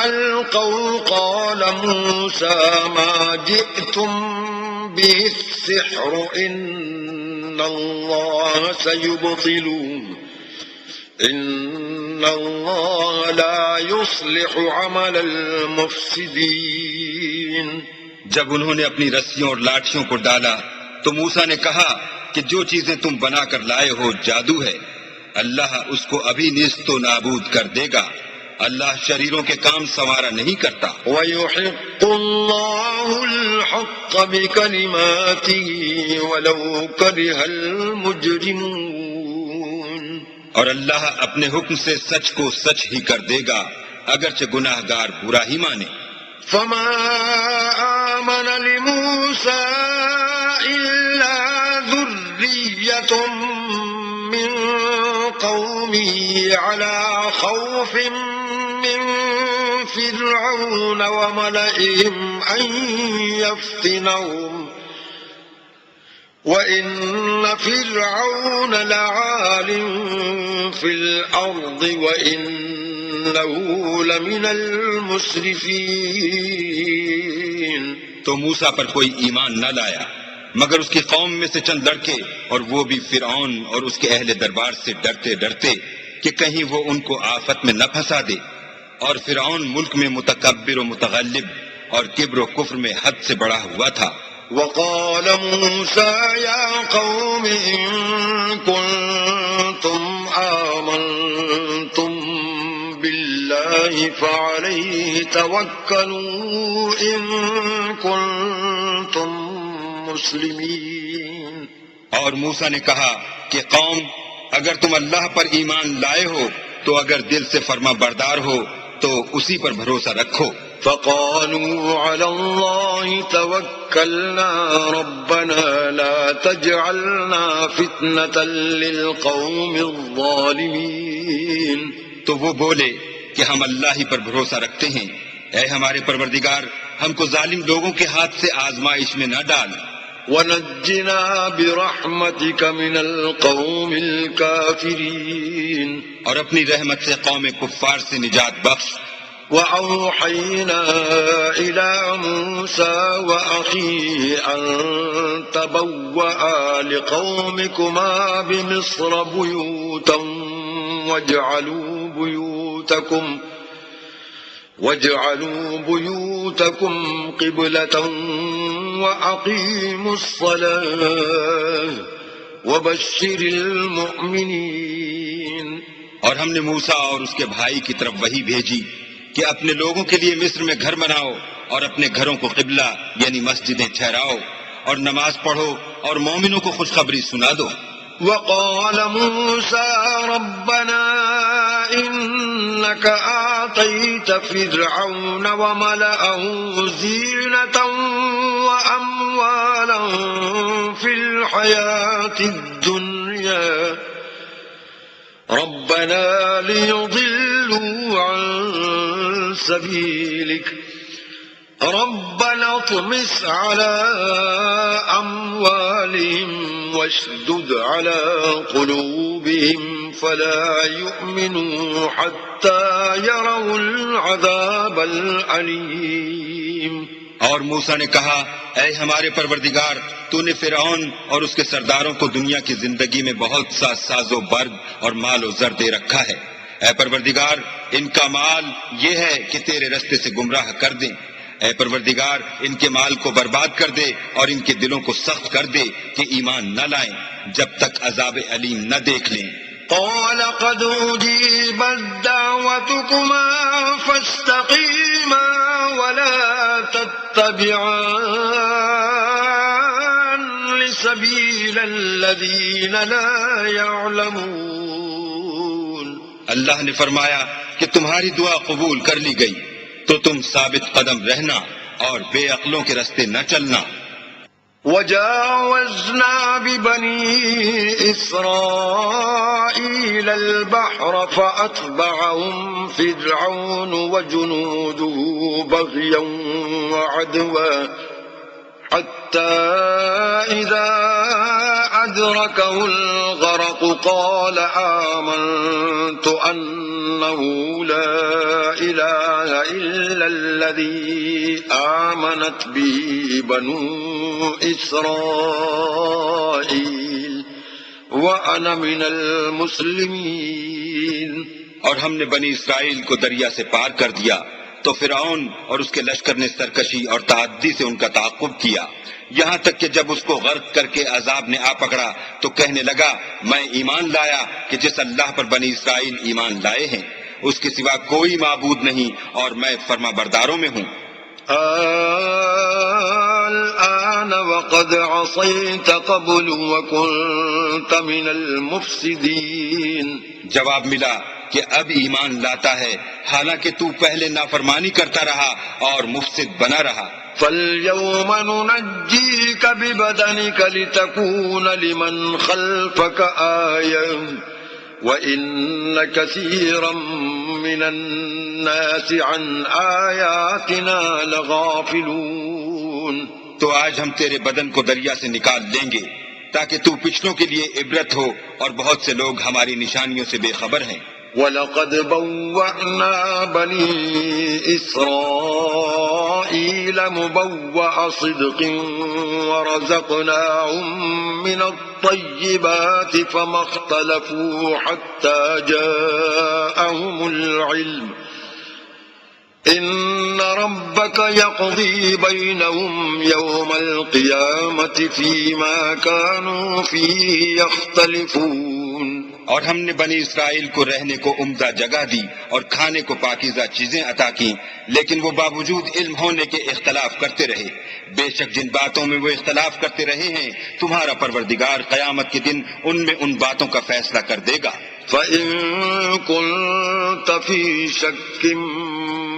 ألقوا قال موسى ما جئتم به السحر إن الله سيبطله إن الله لا يصلح عمل المفسدين۔ جب انہوں نے اپنی رسیوں اور لاٹھیوں کو ڈالا تو موسیٰ نے کہا کہ جو چیزیں تم بنا کر لائے ہو جادو ہے، اللہ اس کو ابھی نیست و نابود کر دے گا، اللہ شریروں کے کام سنوارا نہیں کرتا۔ وَيُحِقُّ اللَّهُ الْحَقَّ بِكَلِمَاتِهِ وَلَوْ كَرِهَ الْمُجْرِمُونَ، اور اللہ اپنے حکم سے سچ کو سچ ہی کر دے گا اگرچہ گناہ گار برا ہی مانے۔ فما آمن لموسى إلا ذرية من قومه على خوف من فرعون وملئهم أن يفتنهم وَإِنَّ فِرْعَوْنَ لَعَالٍ فِي الْأَرْضِ وَإِنَّهُ لَمِنَ الْمُسْرِفِينَ۔ تو موسیٰ پر کوئی ایمان نہ لایا مگر اس کی قوم میں سے چند لڑکے، اور وہ بھی فرعون اور اس کے اہل دربار سے ڈرتے ڈرتے کہ کہیں وہ ان کو آفت میں نہ پھنسا دے، اور فرعون ملک میں متکبر و متغلب اور کبر و کفر میں حد سے بڑا ہوا تھا۔ وقال موسى يا قوم إن كنتم آمنتم بالله فعليه توكلوا إن كنتم مسلمين۔ اور موسیٰ نے کہا کہ قوم، اگر تم اللہ پر ایمان لائے ہو تو اگر دل سے فرما بردار ہو تو اسی پر بھروسہ رکھو۔ فقالوا على الله توكلنا ربنا لا تجعلنا فتنة للقوم الظالمين۔ تو وہ بولے کہ ہم اللہ ہی پر بھروسہ رکھتے ہیں، اے ہمارے پروردگار ہم کو ظالم لوگوں کے ہاتھ سے آزمائش میں نہ ڈال۔ ونجنا برحمتك من القوم الكافرين۔ اور اپنی رحمت سے قوم کفار سے نجات بخش۔ وأوحينا إلى موسى وأخيه أن تبوأ لقومكما بمصر بيوتا واجعلوا بيوتكم قبلة وأقيموا الصلاة وبشر المؤمنين۔ اور ہم نے موسیٰ اور اس کے بھائی کی طرف وحی بھیجی کہ اپنے لوگوں کے لیے مصر میں گھر بناؤ اور اپنے گھروں کو قبلہ یعنی مسجدیں ٹھہراؤ اور نماز پڑھو اور مومنوں کو خوشخبری سنا دو۔ وقال موسى ربنا إنك آتيت فرعون وملأه زينة وأموالا في الحياة الدنيا ربنا ليضلوا عن سبيلك ربنا اطمس على أموالهم واشدد على قلوبهم فلا يؤمنوا حتى يروا العذاب الأليم۔ اور موسیٰ نے کہا اے ہمارے پروردگار تو نے فرعون اور اس کے سرداروں کو دنیا کی زندگی میں بہت سا ساز و برگ اور مال و زر دے رکھا ہے، اے پروردگار ان کا مال یہ ہے کہ تیرے رستے سے گمراہ کر دیں، اے پروردگار ان کے مال کو برباد کر دے اور ان کے دلوں کو سخت کر دے کہ ایمان نہ لائیں جب تک عذاب علیم نہ دیکھ لیں۔ قال قد أجيبت دعوتكما فاستقيما ولا تتبعان سبيل الذين لا يعلمون۔ اللہ نے فرمایا کہ تمہاری دعا قبول کر لی گئی تو تم ثابت قدم رہنا اور بے عقلوں کے رستے نہ چلنا۔ وجاوزنا ببني إسرائيل البحر فأتبعهم فرعون وجنوده بغيا وعدوا حتى إذا أدركه الغرق قال آمنت أنه لا إله إلا الذي آمنت به بنو إسرائيل وأنا من المسلمين۔ اور ہم نے بنی اسرائیل کو دریا سے پار کر دیا تو فرعون اور اس کے لشکر نے سرکشی اور تعدی سے ان کا تعاقب کیا، یہاں تک کہ جب اس کو غرق کر کے عذاب نے آ پکڑا تو کہنے لگا میں ایمان لایا کہ جس اللہ پر بنی اسرائیل ایمان لائے ہیں اس کے سوا کوئی معبود نہیں اور میں فرما برداروں میں ہوں۔ الآن وقد عصيت قبل وكنت من المفسدين۔ جواب ملا کہ اب ایمان لاتا ہے حالانکہ تو پہلے نافرمانی کرتا رہا اور مفسد بنا رہا۔ فاليوم ننجيك ببدنك لتكون لمن خلفك آية وإن كثيرا من الناس عن آياتنا لغافلون۔ تو آج ہم تیرے بدن کو دریا سے نکال لیں گے تاکہ تو پچھلوں کے لیے عبرت ہو، اور بہت سے لوگ ہماری نشانیوں سے بے خبر ہیں۔ وَلَقَدْ بَوَّأْنَا بَنِي إِسْرَائِيلَ مُبَوَّأَ صِدْقٍ وَرَزَقْنَاهُمْ مِنَ الطَّيِّبَاتِ فَمَا اخْتَلَفُوا حَتَّى جَاءَهُمُ الْعِلْمُ إِنَّ رَبَّكَ يَقْضِي بَيْنَهُمْ يَوْمَ الْقِيَامَةِ فِيمَا كَانُوا فِيهِ يَخْتَلِفُونَ۔ اور ہم نے بنی اسرائیل کو رہنے کو عمدہ جگہ دی اور کھانے کو پاکیزہ چیزیں عطا کی، لیکن وہ باوجود علم ہونے کے اختلاف کرتے رہے۔ بے شک جن باتوں میں وہ اختلاف کرتے رہے ہیں تمہارا پروردگار قیامت کے دن ان میں ان باتوں کا فیصلہ کر دے گا۔ فَإِن كُنتَ فِي شَكٍّ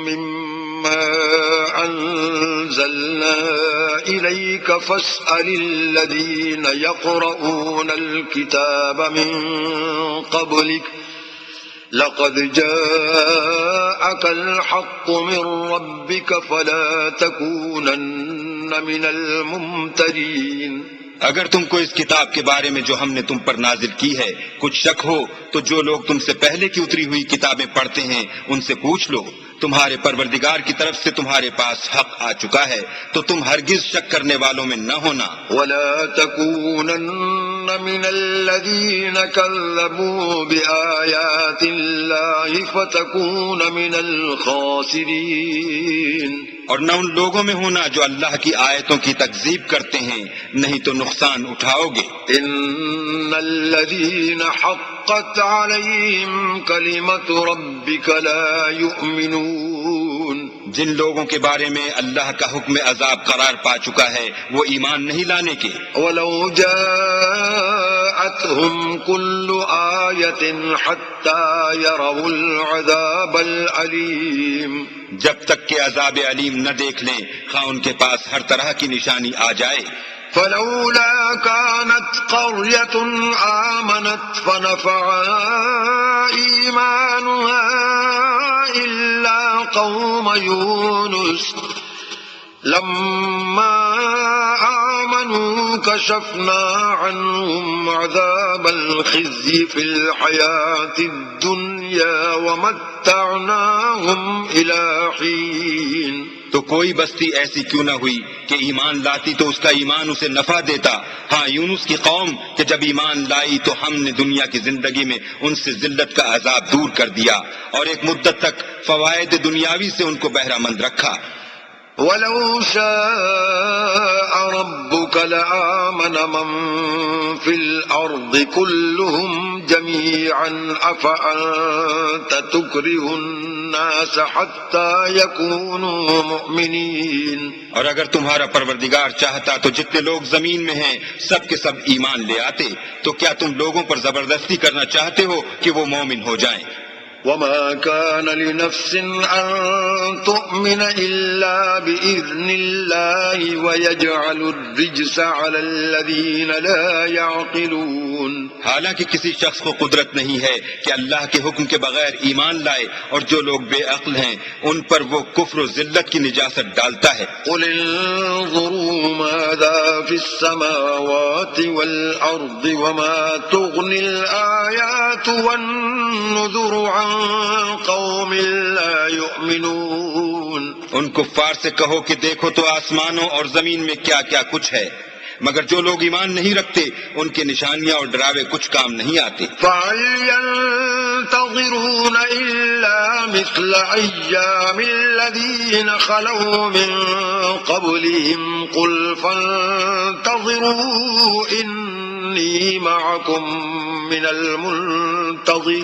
مِّمَّا أَنزَلْنَا إِلَيْكَ فَاسْأَلِ الَّذِينَ يَقْرَؤُونَ الْكِتَابَ مِن قَبْلِكَ لَقَدْ جَاءَكَ الْحَقُّ مِن رَّبِّكَ فَلَا تَكُونَنَّ مِنَ الْمُمْتَرِينَ۔ اگر تم کو اس کتاب کے بارے میں جو ہم نے تم پر نازل کی ہے کچھ شک ہو تو جو لوگ تم سے پہلے کی اتری ہوئی کتابیں پڑھتے ہیں ان سے پوچھ لو، تمہارے پروردگار کی طرف سے تمہارے پاس حق آ چکا ہے تو تم ہرگز شک کرنے والوں میں نہ ہونا۔ وَلَا تَكُونَنَّ مِنَ الَّذِينَ كَذَّبُوا بِآيَاتِ اللَّهِ فَتَكُونَ مِنَ الْخَاسِرِينَ۔ اور نہ ان لوگوں میں ہونا جو اللہ کی آیتوں کی تکذیب کرتے ہیں، نہیں تو نقصان اٹھاؤ گے۔ ان الذين حقت عليهم كلمة ربك لا يؤمنون۔ جن لوگوں کے بارے میں اللہ کا حکم عذاب قرار پا چکا ہے وہ ایمان نہیں لانے کے۔ ولو جاءتهم كل آية حتى يروا العذاب الأليم۔ جب تک کہ عذاب علیم نہ دیکھ لیں خواہ ان کے پاس ہر طرح کی نشانی آ جائے۔ فلولا كانت قرية آمنت فنفعها إيمانها إلا قوم يونس لما آمنوا كشفنا عنهم عذاب الخزي في الحياة الدنيا ومتعناهم إلى حين۔ تو کوئی بستی ایسی کیوں نہ ہوئی کہ ایمان لاتی تو اس کا ایمان اسے نفع دیتا۔ ہاں یونس کی قوم کہ جب ایمان لائی تو ہم نے دنیا کی زندگی میں ان سے ذلت کا عذاب دور کر دیا اور ایک مدت تک فوائد دنیاوی سے ان کو بہرہ مند رکھا۔ وَلَوْ شَاءَ رَبُّكَ لَآمَنَ مَن فِي الْأَرْضِ كُلُّهُمْ جَمِيعًا أَفَأَنتَ تُكْرِهُ النَّاسَ حَتَّى يَكُونُوا مُؤْمِنِينَ۔ اور اگر تمہارا پروردگار چاہتا تو جتنے لوگ زمین میں ہیں سب کے سب ایمان لے آتے، تو کیا تم لوگوں پر زبردستی کرنا چاہتے ہو کہ وہ مومن ہو جائیں؟ وما كان لنفس أن تؤمن إلا بإذن الله ويجعل الرجس على الذين لا يعقلون۔ حالانکہ کسی شخص کو قدرت نہیں ہے کہ اللہ کے حکم کے بغیر ایمان لائے، اور جو لوگ بے عقل ہیں ان پر وہ کفر و ذلت کی نجاست ڈالتا ہے۔ قل انظروا ماذا في السماوات والأرض وما تغني الآيات والنذر عن قوم لا يؤمنون۔ ان کفار سے کہو کہ دیکھو تو آسمانوں اور زمین میں کیا کیا کچھ ہے، مگر جو لوگ ایمان نہیں رکھتے ان کے نشانیاں اور ڈراوے کچھ کام نہیں آتے۔ فَهَلْ يَنتَظِرُونَ إِلَّا مثل أيام الذين خلوا من قبلهم قل فانتظروا إني معكم من المنتظرين.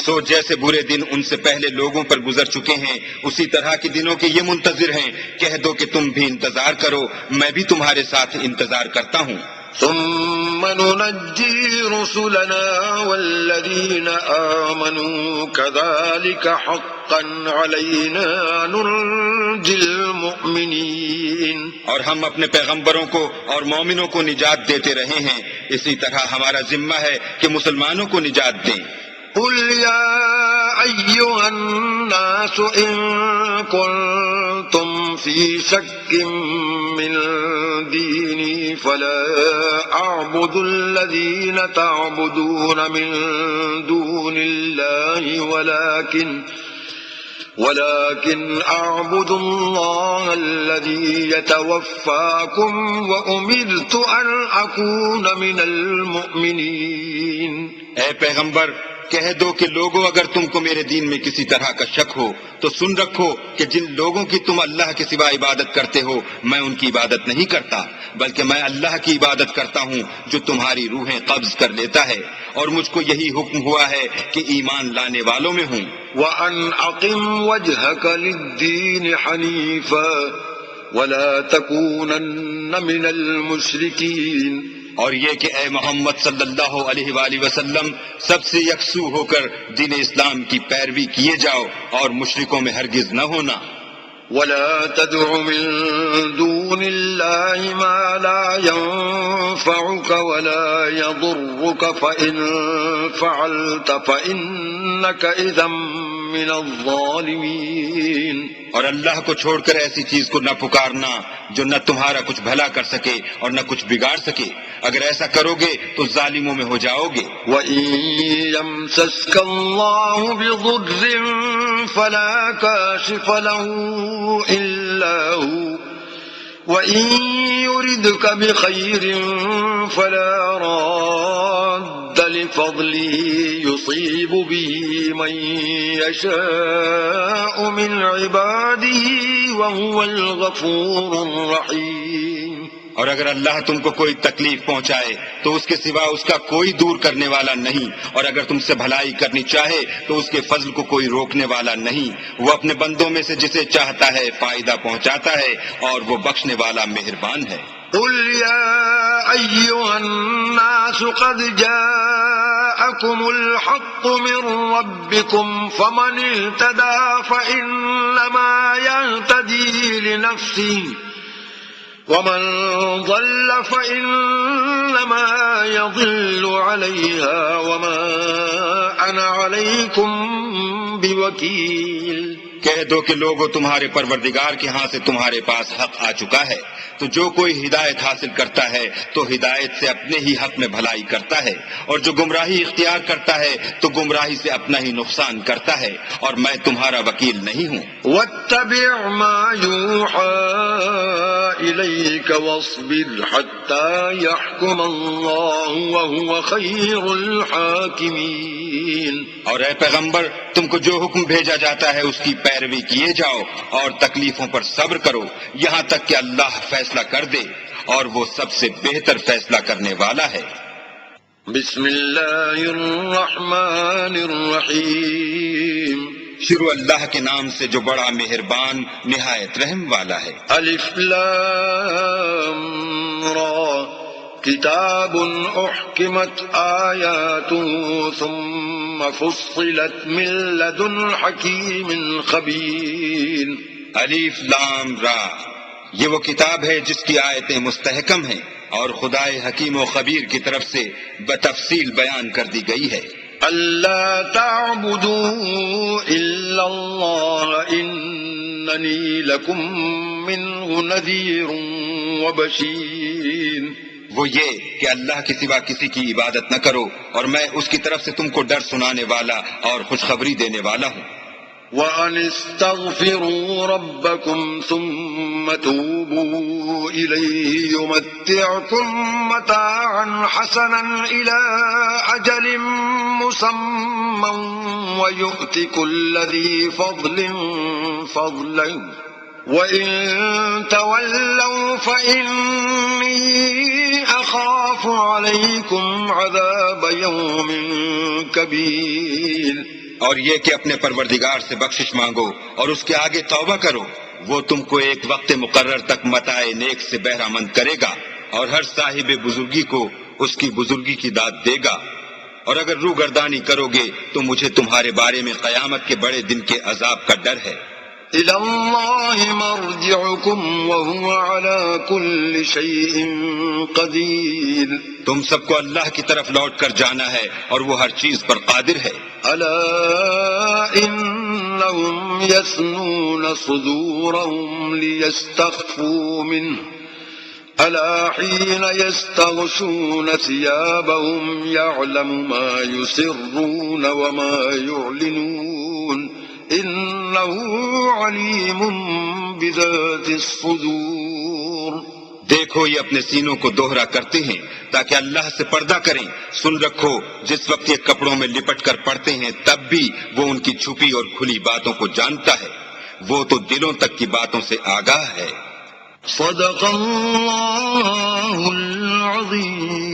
سو جیسے برے دن ان سے پہلے لوگوں پر گزر چکے ہیں اسی طرح کے دنوں کے یہ منتظر ہیں. کہہ دو کہ تم بھی انتظار کرو، میں بھی تمہارے ساتھ انتظار کرتا ہوں. ثم ننجي رسلنا والذين آمنوا كذلك حقا علينا ننجي المؤمنين. اور ہم اپنے پیغمبروں کو اور مومنوں کو نجات دیتے رہے ہیں، اسی طرح ہمارا ذمہ ہے کہ مسلمانوں کو نجات دیں. قل يا أيها الناس إن كنتم في شك من ديني فلا أعبد الذين تعبدون من دون الله ولكن أعبد الله الذي يتوفاكم وأمرت أن أكون من المؤمنين. اے پیغمبر کہہ دو کہ لوگوں اگر تم کو میرے دین میں کسی طرح کا شک ہو تو سن رکھو کہ جن لوگوں کی تم اللہ کے سوا عبادت کرتے ہو میں ان کی عبادت نہیں کرتا، بلکہ میں اللہ کی عبادت کرتا ہوں جو تمہاری روحیں قبض کر لیتا ہے، اور مجھ کو یہی حکم ہوا ہے کہ ایمان لانے والوں میں ہوں. وَأَنْ أَقِمْ وَجْهَكَ لِلدِّينِ حَنِيفًا وَلَا تَكُونَنَّ مِنَ الْمُشْرِكِينَ. اور یہ کہ اے محمد صلی اللہ علیہ وآلہ وسلم سب سے یکسو ہو کر دین اسلام کی پیروی کیے جاؤ اور مشرکوں میں ہرگز نہ ہونا. وَلَا تَدْعُ مِن دُونِ اللَّهِ مَا لَا يَنفَعُكَ وَلَا يَضُرُّكَ فَإِن فَعَلْتَ فَإِنَّكَ إِذًا مِّنَ الظَّالِمِينَ. اور اللہ کو چھوڑ کر ایسی چیز کو نہ پکارنا جو نہ تمہارا کچھ بھلا کر سکے اور نہ کچھ بگاڑ سکے، اگر ایسا کرو گے تو ظالموں میں ہو جاؤ گے. وَإِن يَمْسَسْكَ اللَّهُ بِضُرٍّ فَلَا كَاشِفَ لَهُ إِلَّا هُوَ وَإِن يُرِدْكَ بِخَيْرٍ فَلَا رَادَّ لِفَضْلِهِ يُصِيبُ بِهِ مَن يَشَاءُ مِنْ عِبَادِهِ وَهُوَ الْغَفُورُ الرَّحِيمُ. اور اگر اللہ تم کو کوئی تکلیف پہنچائے تو اس کے سوا اس کا کوئی دور کرنے والا نہیں، اور اگر تم سے بھلائی کرنی چاہے تو اس کے فضل کو کوئی روکنے والا نہیں. وہ اپنے بندوں میں سے جسے چاہتا ہے فائدہ پہنچاتا ہے اور وہ بخشنے والا مہربان ہے. قل يا أيها الناس قد جاءكم الحق من ربكم فمن اهتدى فإنما يهتدي لنفسه ومن ضل فإنما يضل عليها وما أنا عليكم بوكيل. کہہ دو کہ لوگوں تمہارے پروردگار کے ہاں سے تمہارے پاس حق آ چکا ہے، تو جو کوئی ہدایت حاصل کرتا ہے تو ہدایت سے اپنے ہی حق میں بھلائی کرتا ہے، اور جو گمراہی اختیار کرتا ہے تو گمراہی سے اپنا ہی نقصان کرتا ہے، اور میں تمہارا وکیل نہیں ہوں. واتبع ما يوحى إليك واصبر حتى يحكم الله وهو خير الحاكمين. اور اے پیغمبر تم کو جو حکم بھیجا جاتا ہے اس کی پیروی کیے جاؤ اور تکلیفوں پر صبر کرو یہاں تک کہ اللہ فیصلہ کر دے، اور وہ سب سے بہتر فیصلہ کرنے والا ہے. بسم اللہ الرحمن الرحیم. شروع اللہ کے نام سے جو بڑا مہربان نہایت رحم والا ہے. الف لام را کتاب احکمت آیاته ثم فصلت من لدن حکیم خبیر. الف لام را، یہ وہ کتاب ہے جس کی آیتیں مستحکم ہیں اور خدائے حکیم و خبیر کی طرف سے بتفصیل بیان کر دی گئی ہے. اللہ تعبدوا الا اللہ اننی لکم منہ نذیر وبشیر. وہ یہ کہ اللہ کے سوا کسی کی عبادت نہ کرو اور میں اس کی طرف سے تم کو ڈر سنانے والا اور خوشخبری دینے والا ہوں. وأن استغفروا ربكم ثم توبوا إليه يمتعكم متاعا حسنا إلى أجل مسمى ويؤت كل ذي فضل فضله وإن تولوا فإني أخاف عليكم عذاب يوم كبير. اور یہ کہ اپنے پروردگار سے بخشش مانگو اور اس کے آگے توبہ کرو، وہ تم کو ایک وقت مقرر تک متاع نیک سے بہرہ مند کرے گا اور ہر صاحب بزرگی کو اس کی بزرگی کی داد دے گا. اور اگر روگردانی کرو گے تو مجھے تمہارے بارے میں قیامت کے بڑے دن کے عذاب کا ڈر ہے. إِلَى اللَّهِ مَرْجِعُكُمْ وَهُوَ عَلَى كُلِّ شَيْءٍ قَدِيرٌ. تم سب کو اللہ کی طرف لوٹ کر جانا ہے اور وہ ہر چیز پر قادر ہے. أَلَا إِنَّهُمْ يَثْنُونَ صُدُورَهُمْ لِيَسْتَخْفُوا مِنْهُ أَلَا حِينَ يَسْتَغْشُونَ ثِيَابَهُمْ يَعْلَمُ مَا يُسِرُّونَ وَمَا يُعْلِنُونَ إِنَّهُ عَلِيمٌ بِذَاتِ الصُّدُورِ. دیکھو یہ اپنے سینوں کو دوہرا کرتے ہیں تاکہ اللہ سے پردہ کریں. سن رکھو جس وقت یہ کپڑوں میں لپٹ کر پڑتے ہیں تب بھی وہ ان کی چھپی اور کھلی باتوں کو جانتا ہے. وہ تو دلوں تک کی باتوں سے آگاہ ہے. صدق اللہ العظیم.